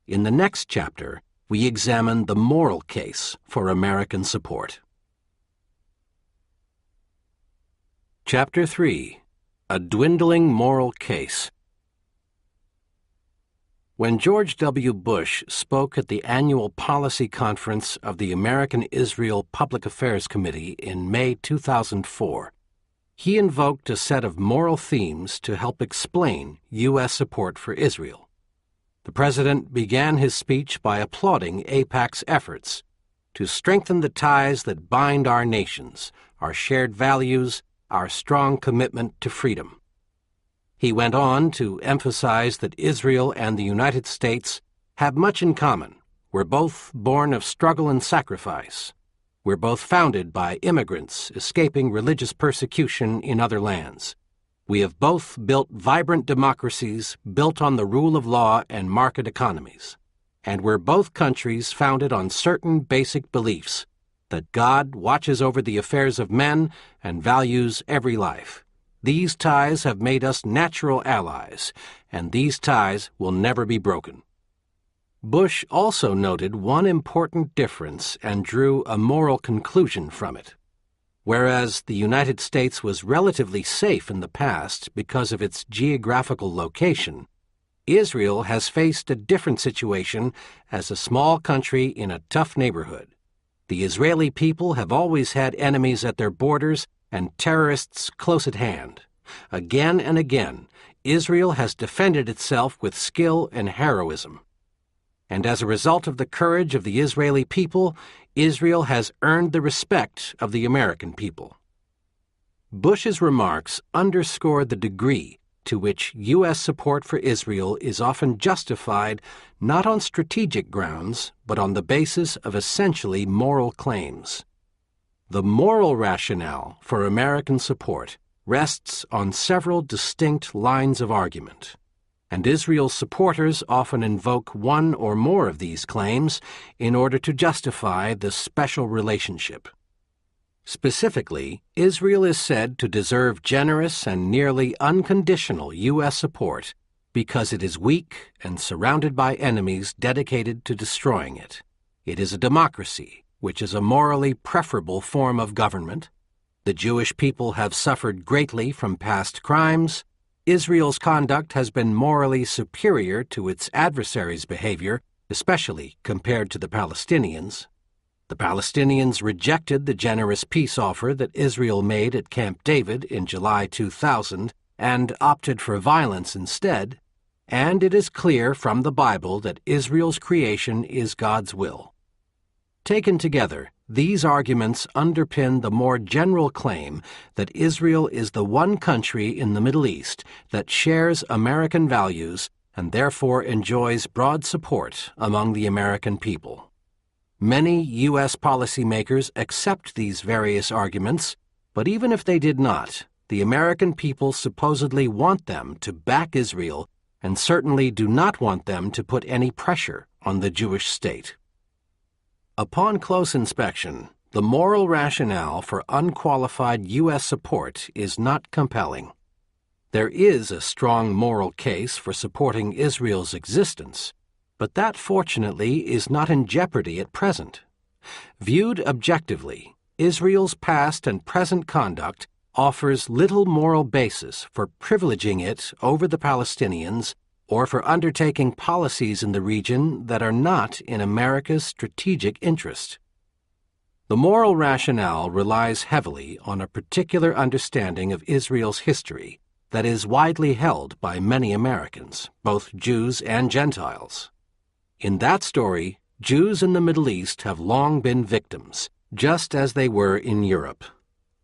[SPEAKER 1] In the next chapter, we examine the moral case for American support. Chapter 3. A Dwindling Moral Case. When George W. Bush spoke at the annual policy conference of the American Israel Public Affairs Committee in May 2004, he invoked a set of moral themes to help explain U.S. support for Israel. The president began his speech by applauding Aipac's efforts to strengthen the ties that bind our nations, our shared values, our strong commitment to freedom. He went on to emphasize that Israel and the United States have much in common. We're both born of struggle and sacrifice. We're both founded by immigrants escaping religious persecution in other lands. We have both built vibrant democracies built on the rule of law and market economies. And we're both countries founded on certain basic beliefs that God watches over the affairs of men and values every life. These ties have made us natural allies, and these ties will never be broken. Bush also noted one important difference and drew a moral conclusion from it. Whereas the United States was relatively safe in the past because of its geographical location, Israel has faced a different situation as a small country in a tough neighborhood. The Israeli people have always had enemies at their borders and terrorists close at hand. Again and again, Israel has defended itself with skill and heroism. And as a result of the courage of the Israeli people, Israel has earned the respect of the American people. Bush's remarks underscore the degree to which U.S. support for Israel is often justified not on strategic grounds, but on the basis of essentially moral claims. The moral rationale for American support rests on several distinct lines of argument, and Israel's supporters often invoke one or more of these claims in order to justify the special relationship. Specifically, Israel is said to deserve generous and nearly unconditional U.S. support because it is weak and surrounded by enemies dedicated to destroying it. It is a democracy, which is a morally preferable form of government. The Jewish people have suffered greatly from past crimes. Israel's conduct has been morally superior to its adversaries' behavior, especially compared to the Palestinians. The Palestinians rejected the generous peace offer that Israel made at Camp David in July 2000 and opted for violence instead, and it is clear from the Bible that Israel's creation is God's will. Taken together, these arguments underpin the more general claim that Israel is the one country in the Middle East that shares American values and therefore enjoys broad support among the American people. Many U.S. policymakers accept these various arguments, but even if they did not, the American people supposedly want them to back Israel and certainly do not want them to put any pressure on the Jewish state. Upon close inspection, the moral rationale for unqualified U.S. support is not compelling. There is a strong moral case for supporting Israel's existence, but that fortunately is not in jeopardy at present. Viewed objectively, Israel's past and present conduct offers little moral basis for privileging it over the Palestinians or for undertaking policies in the region that are not in America's strategic interest. The moral rationale relies heavily on a particular understanding of Israel's history that is widely held by many Americans, both Jews and Gentiles. In that story, Jews in the Middle East have long been victims, just as they were in Europe.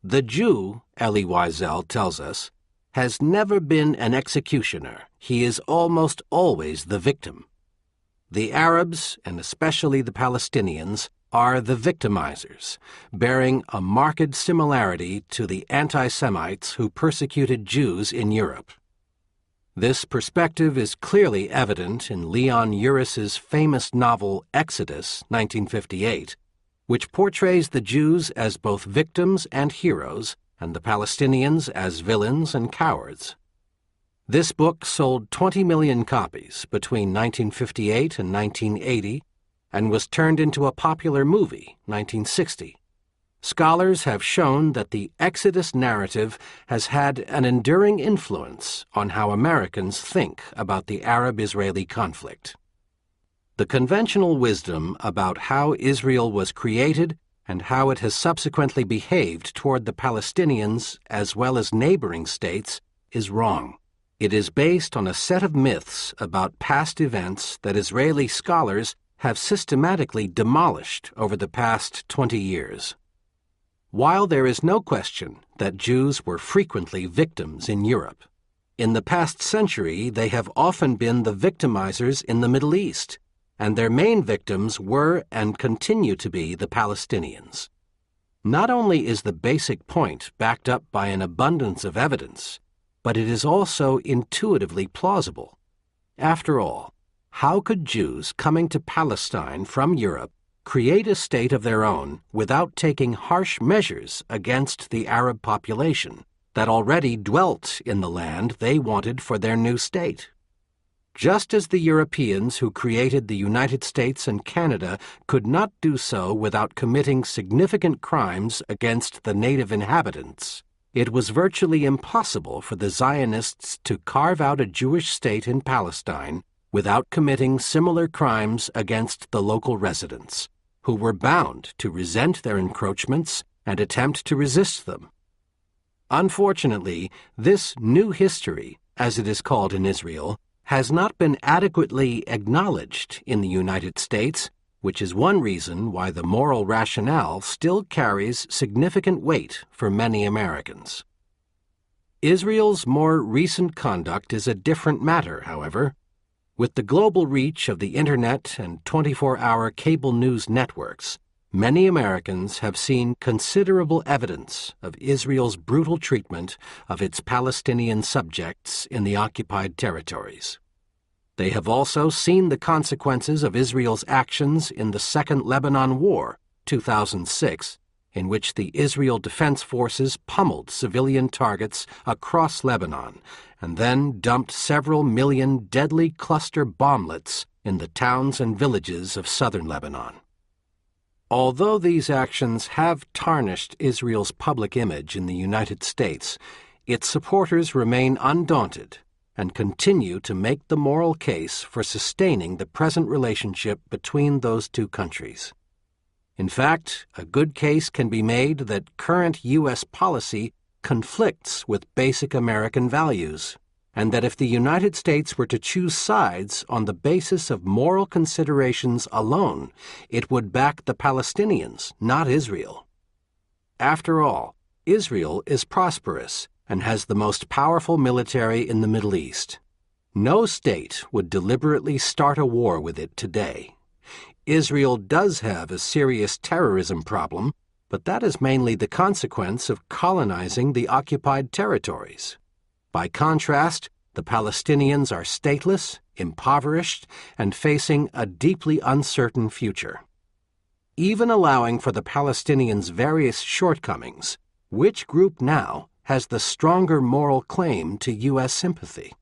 [SPEAKER 1] The Jew, Elie Wiesel tells us, has never been an executioner. He is almost always the victim. The Arabs, and especially the Palestinians, are the victimizers, bearing a marked similarity to the anti-Semites who persecuted Jews in Europe. This perspective is clearly evident in Leon Uris's famous novel Exodus, 1958, which portrays the Jews as both victims and heroes, and the Palestinians as villains and cowards. This book sold 20 million copies between 1958 and 1980 and was turned into a popular movie, 1960. Scholars have shown that the Exodus narrative has had an enduring influence on how Americans think about the Arab-Israeli conflict. The conventional wisdom about how Israel was created and how it has subsequently behaved toward the Palestinians as well as neighboring states is wrong. It is based on a set of myths about past events that Israeli scholars have systematically demolished over the past 20 years. While there is no question that Jews were frequently victims in Europe, in the past century they have often been the victimizers in the Middle East, and their main victims were and continue to be the Palestinians. Not only is the basic point backed up by an abundance of evidence, but it is also intuitively plausible. After all, how could Jews coming to Palestine from Europe create a state of their own without taking harsh measures against the Arab population that already dwelt in the land they wanted for their new state? Just as the Europeans who created the United States and Canada could not do so without committing significant crimes against the native inhabitants, it was virtually impossible for the Zionists to carve out a Jewish state in Palestine without committing similar crimes against the local residents, who were bound to resent their encroachments and attempt to resist them. Unfortunately, this new history, as it is called in Israel, has not been adequately acknowledged in the United States, which is one reason why the moral rationale still carries significant weight for many Americans. Israel's more recent conduct is a different matter, however. With the global reach of the Internet and 24-hour cable news networks, many Americans have seen considerable evidence of Israel's brutal treatment of its Palestinian subjects in the occupied territories. They have also seen the consequences of Israel's actions in the Second Lebanon War, 2006, in which the Israel Defense Forces pummeled civilian targets across Lebanon and then dumped several million deadly cluster bomblets in the towns and villages of southern Lebanon. Although these actions have tarnished Israel's public image in the United States, its supporters remain undaunted and continue to make the moral case for sustaining the present relationship between those two countries. In fact, a good case can be made that current U.S. policy conflicts with basic American values, and that if the United States were to choose sides on the basis of moral considerations alone, it would back the Palestinians, not Israel. After all, Israel is prosperous and has the most powerful military in the Middle East. No state would deliberately start a war with it today. Israel does have a serious terrorism problem, but that is mainly the consequence of colonizing the occupied territories. By contrast, the Palestinians are stateless, impoverished, and facing a deeply uncertain future. Even allowing for the Palestinians' various shortcomings, which group now has the stronger moral claim to U.S. sympathy?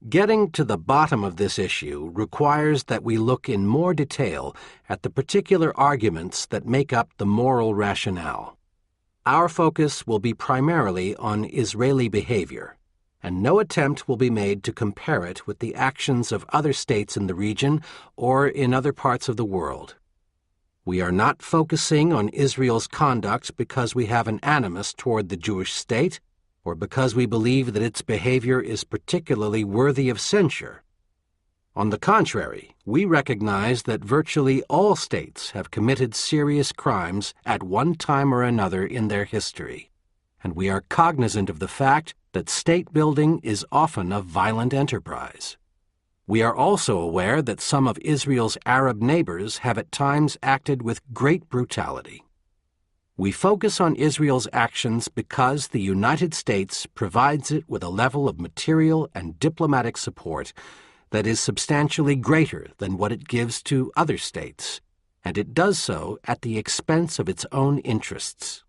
[SPEAKER 1] Getting to the bottom of this issue requires that we look in more detail at the particular arguments that make up the moral rationale. Our focus will be primarily on Israeli behavior, and no attempt will be made to compare it with the actions of other states in the region or in other parts of the world. We are not focusing on Israel's conduct because we have an animus toward the Jewish state, or because we believe that its behavior is particularly worthy of censure. On the contrary, we recognize that virtually all states have committed serious crimes at one time or another in their history, and we are cognizant of the fact that state building is often a violent enterprise. We are also aware that some of Israel's Arab neighbors have at times acted with great brutality. We focus on Israel's actions because the United States provides it with a level of material and diplomatic support that is substantially greater than what it gives to other states, and it does so at the expense of its own interests.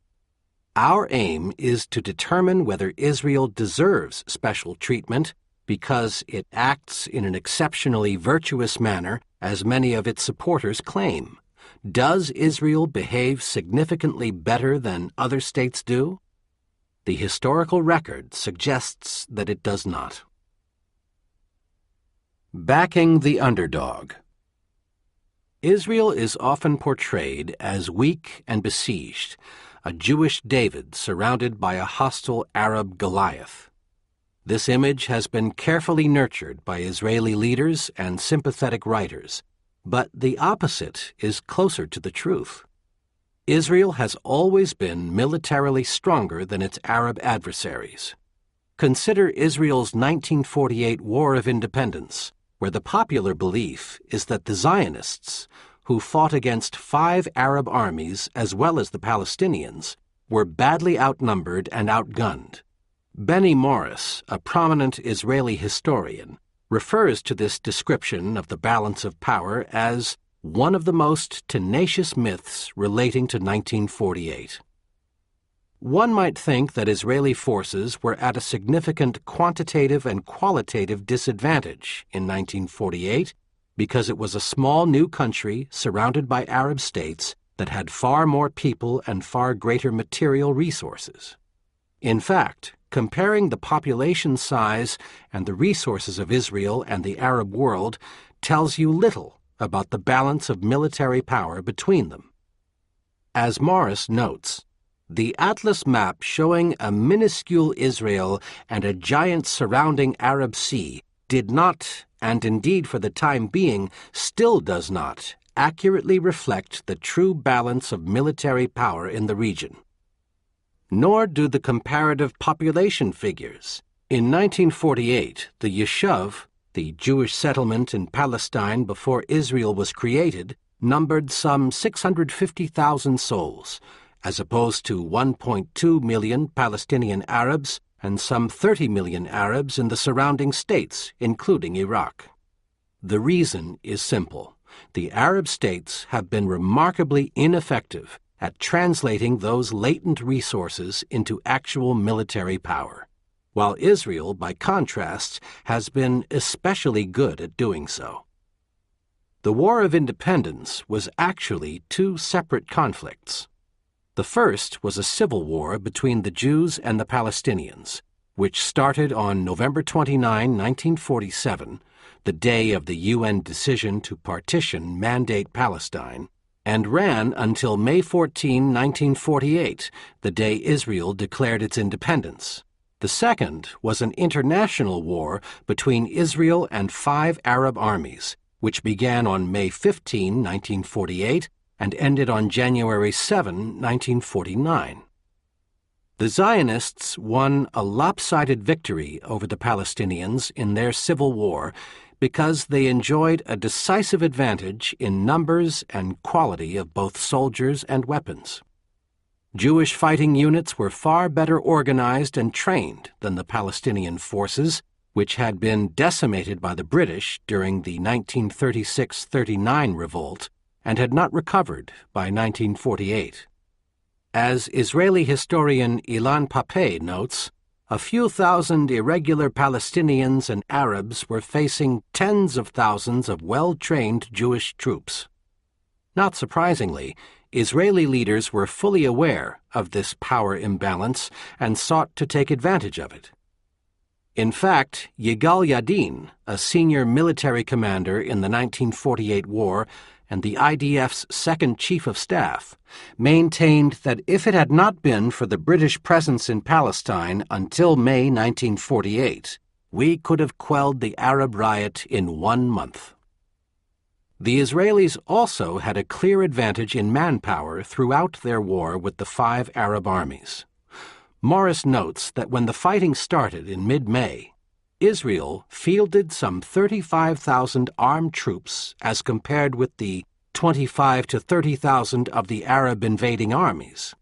[SPEAKER 1] Our aim is to determine whether Israel deserves special treatment because it acts in an exceptionally virtuous manner, as many of its supporters claim. Does Israel behave significantly better than other states do? The historical record suggests that it does not. Backing the underdog. Israel is often portrayed as weak and besieged, a Jewish David surrounded by a hostile Arab Goliath. This image has been carefully nurtured by Israeli leaders and sympathetic writers, but the opposite is closer to the truth. Israel has always been militarily stronger than its Arab adversaries. Consider Israel's 1948 War of Independence, where the popular belief is that the Zionists, who fought against 5 Arab armies as well as the Palestinians, were badly outnumbered and outgunned. Benny Morris, a prominent Israeli historian, refers to this description of the balance of power as one of the most tenacious myths relating to 1948. One might think that Israeli forces were at a significant quantitative and qualitative disadvantage in 1948 because it was a small new country surrounded by Arab states that had far more people and far greater material resources. In fact, comparing the population size and the resources of Israel and the Arab world tells you little about the balance of military power between them. As Morris notes, the Atlas map showing a minuscule Israel and a giant surrounding Arab Sea did not, and indeed for the time being still does not, accurately reflect the true balance of military power in the region. Nor do the comparative population figures. In 1948, the Yeshuv, the Jewish settlement in Palestine before Israel was created, numbered some 650,000 souls, as opposed to 1.2 million Palestinian Arabs and some 30 million Arabs in the surrounding states, including Iraq. The reason is simple. The Arab states have been remarkably ineffective at translating those latent resources into actual military power, while Israel, by contrast, has been especially good at doing so. The War of Independence was actually 2 separate conflicts. The first was a civil war between the Jews and the Palestinians, which started on November 29, 1947, the day of the UN decision to partition Mandate Palestine, and ran until May 14, 1948, the day Israel declared its independence. The second was an international war between Israel and 5 Arab armies, which began on May 15, 1948, and ended on January 7, 1949. The Zionists won a lopsided victory over the Palestinians in their civil war because they enjoyed a decisive advantage in numbers and quality of both soldiers and weapons. Jewish fighting units were far better organized and trained than the Palestinian forces, which had been decimated by the British during the 1936-39 revolt and had not recovered by 1948. As Israeli historian Ilan Pappé notes, a few thousand irregular Palestinians and Arabs were facing tens of thousands of well-trained Jewish troops. Not surprisingly, Israeli leaders were fully aware of this power imbalance and sought to take advantage of it. In fact, Yigal Yadin, a senior military commander in the 1948 war and the IDF's second chief of staff, maintained that if it had not been for the British presence in Palestine until May 1948, we could have quelled the Arab riot in 1 month. The Israelis also had a clear advantage in manpower throughout their war with the 5 Arab armies. Morris notes that when the fighting started in mid-May, Israel fielded some 35,000 armed troops as compared with the 25,000 to 30,000 of the Arab invading armies.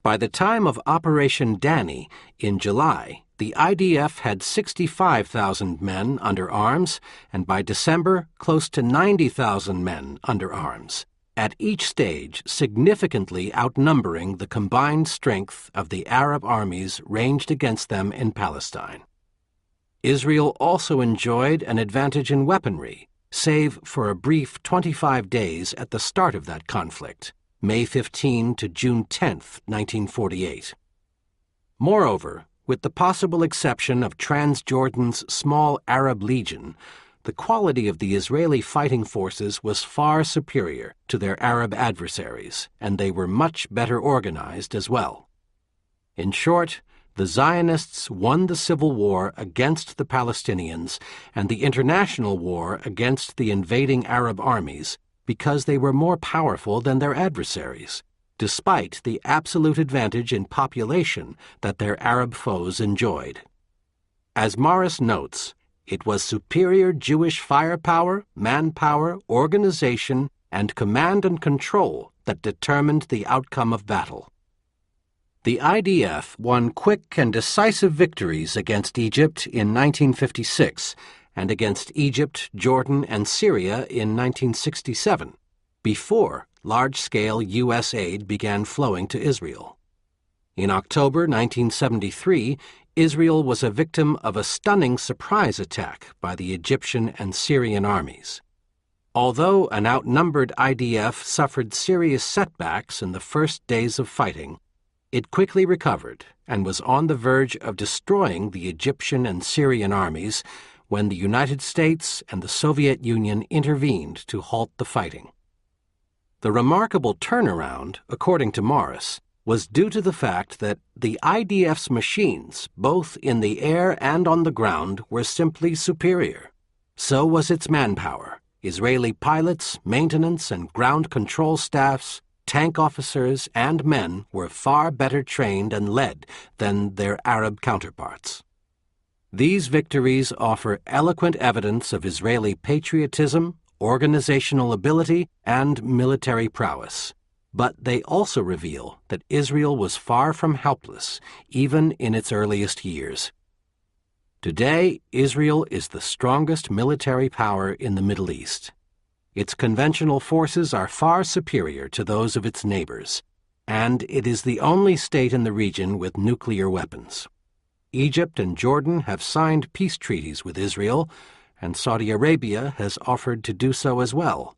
[SPEAKER 1] By the time of Operation Danny in July, the IDF had 65,000 men under arms, and by December, close to 90,000 men under arms, at each stage significantly outnumbering the combined strength of the Arab armies ranged against them in Palestine. Israel also enjoyed an advantage in weaponry, save for a brief 25 days at the start of that conflict, May 15 to June 10, 1948. Moreover, with the possible exception of Transjordan's small Arab Legion, the quality of the Israeli fighting forces was far superior to their Arab adversaries, and they were much better organized as well. In short, the Zionists won the civil war against the Palestinians and the international war against the invading Arab armies because they were more powerful than their adversaries, despite the absolute advantage in population that their Arab foes enjoyed. As Morris notes, it was superior Jewish firepower, manpower, organization, and command and control that determined the outcome of battle. The IDF won quick and decisive victories against Egypt in 1956 and against Egypt, Jordan, and Syria in 1967, before large-scale U.S. aid began flowing to Israel. In October 1973, Israel was a victim of a stunning surprise attack by the Egyptian and Syrian armies. Although an outnumbered IDF suffered serious setbacks in the first days of fighting, it quickly recovered and was on the verge of destroying the Egyptian and Syrian armies when the United States and the Soviet Union intervened to halt the fighting. The remarkable turnaround, according to Morris, was due to the fact that the IDF's machines, both in the air and on the ground, were simply superior. So was its manpower. Israeli pilots, maintenance, and ground control staffs, tank officers, and men were far better trained and led than their Arab counterparts. These victories offer eloquent evidence of Israeli patriotism, organizational ability, and military prowess. But they also reveal that Israel was far from helpless, even in its earliest years. Today, Israel is the strongest military power in the Middle East. Its conventional forces are far superior to those of its neighbors, and it is the only state in the region with nuclear weapons. Egypt and Jordan have signed peace treaties with Israel, and Saudi Arabia has offered to do so as well.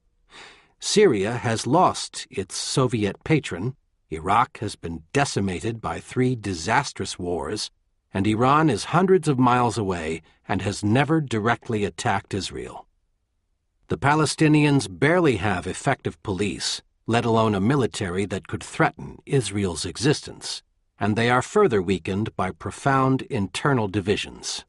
[SPEAKER 1] Syria has lost its Soviet patron, Iraq has been decimated by 3 disastrous wars, and Iran is hundreds of miles away and has never directly attacked Israel. The Palestinians barely have effective police, let alone a military that could threaten Israel's existence, and they are further weakened by profound internal divisions.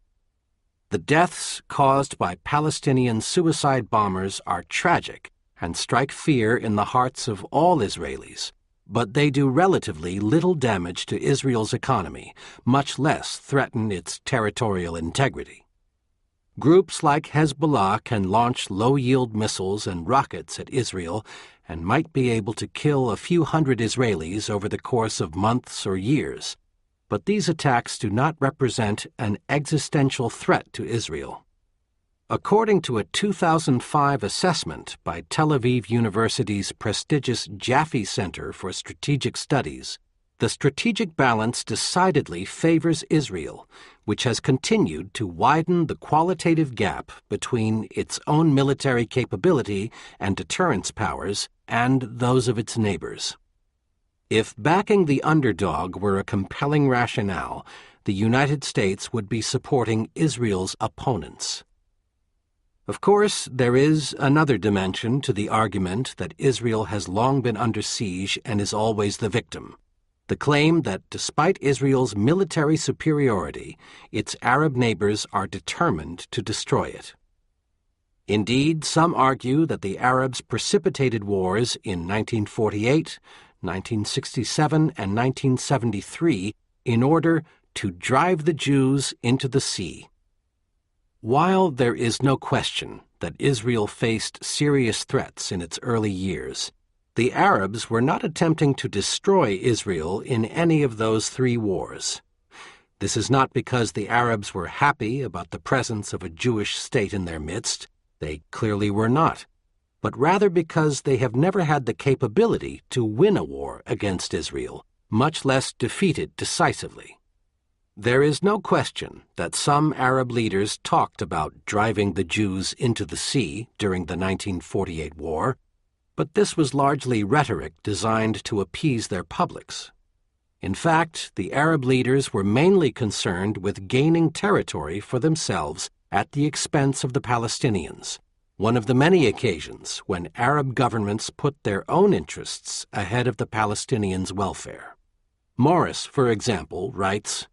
[SPEAKER 1] The deaths caused by Palestinian suicide bombers are tragic and strike fear in the hearts of all Israelis, but they do relatively little damage to Israel's economy, much less threaten its territorial integrity. Groups like Hezbollah can launch low-yield missiles and rockets at Israel and might be able to kill a few hundred Israelis over the course of months or years, but these attacks do not represent an existential threat to Israel. According to a 2005 assessment by Tel Aviv University's prestigious Jaffe Center for Strategic Studies, the strategic balance decidedly favors Israel, which has continued to widen the qualitative gap between its own military capability and deterrence powers and those of its neighbors. If backing the underdog were a compelling rationale, the United States would be supporting Israel's opponents. Of course, there is another dimension to the argument that Israel has long been under siege and is always the victim. The claim that despite Israel's military superiority, its Arab neighbors are determined to destroy it. Indeed, some argue that the Arabs precipitated wars in 1948, 1967, and 1973 in order to drive the Jews into the sea. While there is no question that Israel faced serious threats in its early years, The Arabs were not attempting to destroy Israel in any of those three wars. This is not because the Arabs were happy about the presence of a Jewish state in their midst. They clearly were not. But rather because they have never had the capability to win a war against Israel, much less defeat it decisively. There is no question that some Arab leaders talked about driving the Jews into the sea during the 1948 war, but this was largely rhetoric designed to appease their publics. In fact, the Arab leaders were mainly concerned with gaining territory for themselves at the expense of the Palestinians, one of the many occasions when Arab governments put their own interests ahead of the Palestinians' welfare. Morris, for example, writes,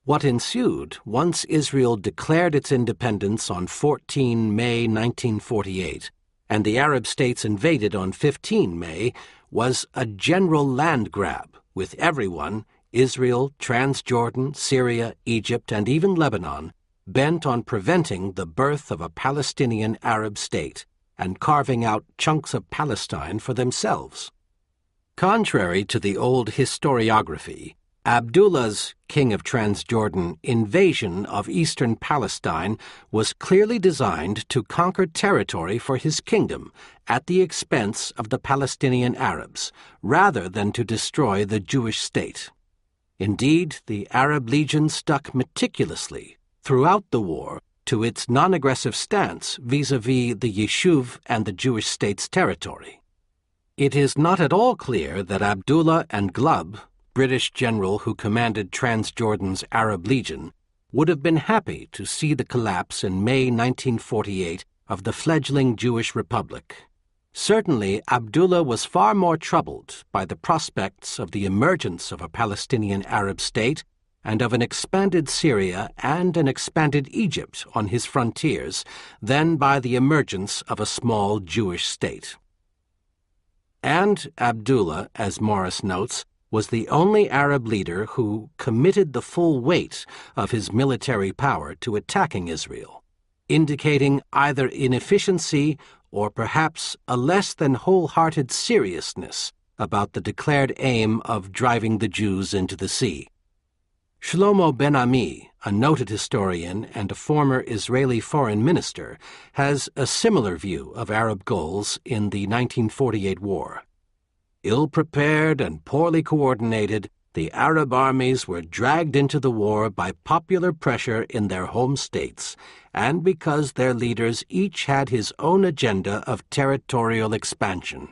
[SPEAKER 1] "What ensued once Israel declared its independence on 14 May 1948 and the Arab states invaded on 15 May was a general land grab, with everyone, Israel, Transjordan, Syria, Egypt, and even Lebanon, bent on preventing the birth of a Palestinian Arab state and carving out chunks of Palestine for themselves." Contrary to the old historiography, Abdullah's, king of Transjordan, invasion of eastern Palestine was clearly designed to conquer territory for his kingdom at the expense of the Palestinian Arabs, rather than to destroy the Jewish state. Indeed, the Arab Legion stuck meticulously throughout the war to its non-aggressive stance vis-à-vis the Yishuv and the Jewish state's territory. It is not at all clear that Abdullah and Glubb, British general who commanded Transjordan's Arab Legion, would have been happy to see the collapse in May 1948 of the fledgling Jewish Republic. Certainly, Abdullah was far more troubled by the prospects of the emergence of a Palestinian Arab state and of an expanded Syria and an expanded Egypt on his frontiers than by the emergence of a small Jewish state. And Abdullah, as Morris notes, was the only Arab leader who committed the full weight of his military power to attacking Israel, indicating either inefficiency or perhaps a less than wholehearted seriousness about the declared aim of driving the Jews into the sea. Shlomo Ben-Ami, a noted historian and a former Israeli foreign minister, has a similar view of Arab goals in the 1948 war. Ill-prepared and poorly coordinated, the Arab armies were dragged into the war by popular pressure in their home states, and because their leaders each had his own agenda of territorial expansion.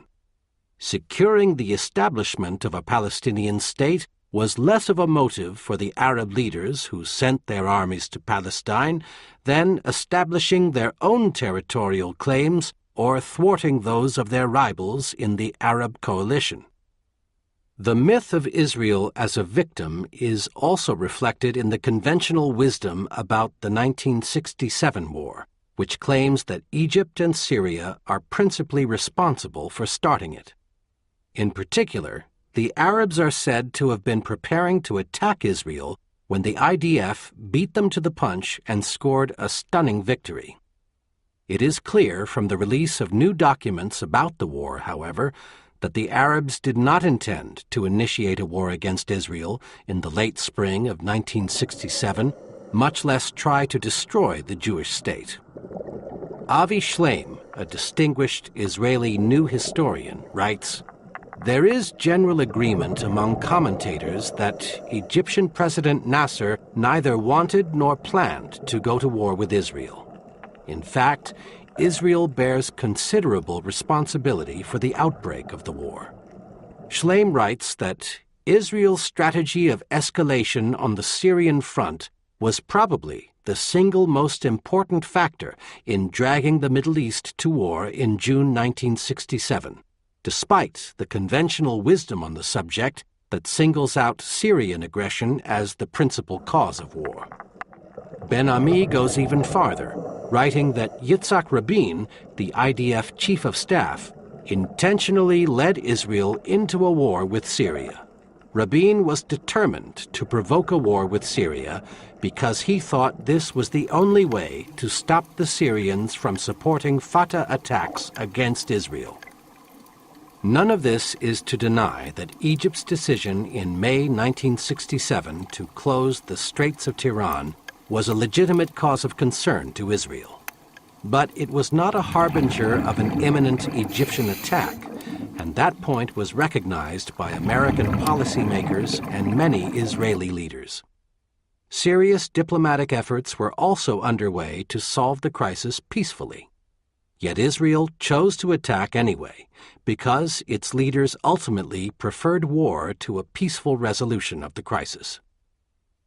[SPEAKER 1] Securing the establishment of a Palestinian state was less of a motive for the Arab leaders who sent their armies to Palestine than establishing their own territorial claims or thwarting those of their rivals in the Arab coalition. The myth of Israel as a victim is also reflected in the conventional wisdom about the 1967 war, which claims that Egypt and Syria are principally responsible for starting it. In particular, the Arabs are said to have been preparing to attack Israel when the IDF beat them to the punch and scored a stunning victory. It is clear from the release of new documents about the war, however, that the Arabs did not intend to initiate a war against Israel in the late spring of 1967, much less try to destroy the Jewish state. Avi Shleim, a distinguished Israeli new historian, writes, "There is general agreement among commentators that Egyptian President Nasser neither wanted nor planned to go to war with Israel. In fact, Israel bears considerable responsibility for the outbreak of the war." Shleim writes that Israel's strategy of escalation on the Syrian front was probably the single most important factor in dragging the Middle East to war in June 1967, despite the conventional wisdom on the subject that singles out Syrian aggression as the principal cause of war. Ben-Ami goes even farther, writing that Yitzhak Rabin, the IDF chief of staff, intentionally led Israel into a war with Syria. Rabin was determined to provoke a war with Syria because he thought this was the only way to stop the Syrians from supporting Fatah attacks against Israel. None of this is to deny that Egypt's decision in May 1967 to close the Straits of Tiran was a legitimate cause of concern to Israel. But it was not a harbinger of an imminent Egyptian attack, and that point was recognized by American policymakers and many Israeli leaders. Serious diplomatic efforts were also underway to solve the crisis peacefully. Yet Israel chose to attack anyway, because its leaders ultimately preferred war to a peaceful resolution of the crisis.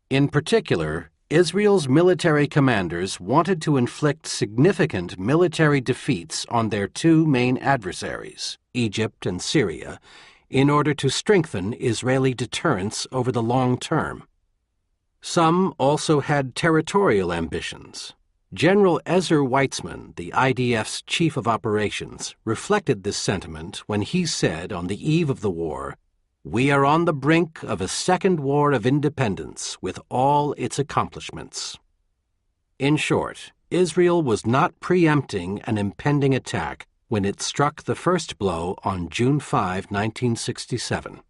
[SPEAKER 1] In particular, Israel's military commanders wanted to inflict significant military defeats on their two main adversaries, Egypt and Syria, in order to strengthen Israeli deterrence over the long term. Some also had territorial ambitions. General Ezer Weitzman, the IDF's chief of operations, reflected this sentiment when he said on the eve of the war, "We are on the brink of a second war of independence with all its accomplishments." In short, Israel was not preempting an impending attack when it struck the first blow on June 5, 1967.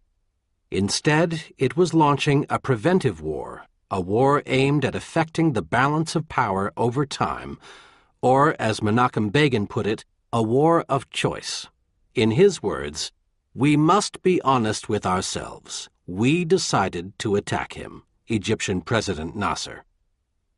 [SPEAKER 1] Instead, it was launching a preventive war, a war aimed at affecting the balance of power over time, or, as Menachem Begin put it, a war of choice. In his words, "We must be honest with ourselves. We decided to attack him," Egyptian President Nasser.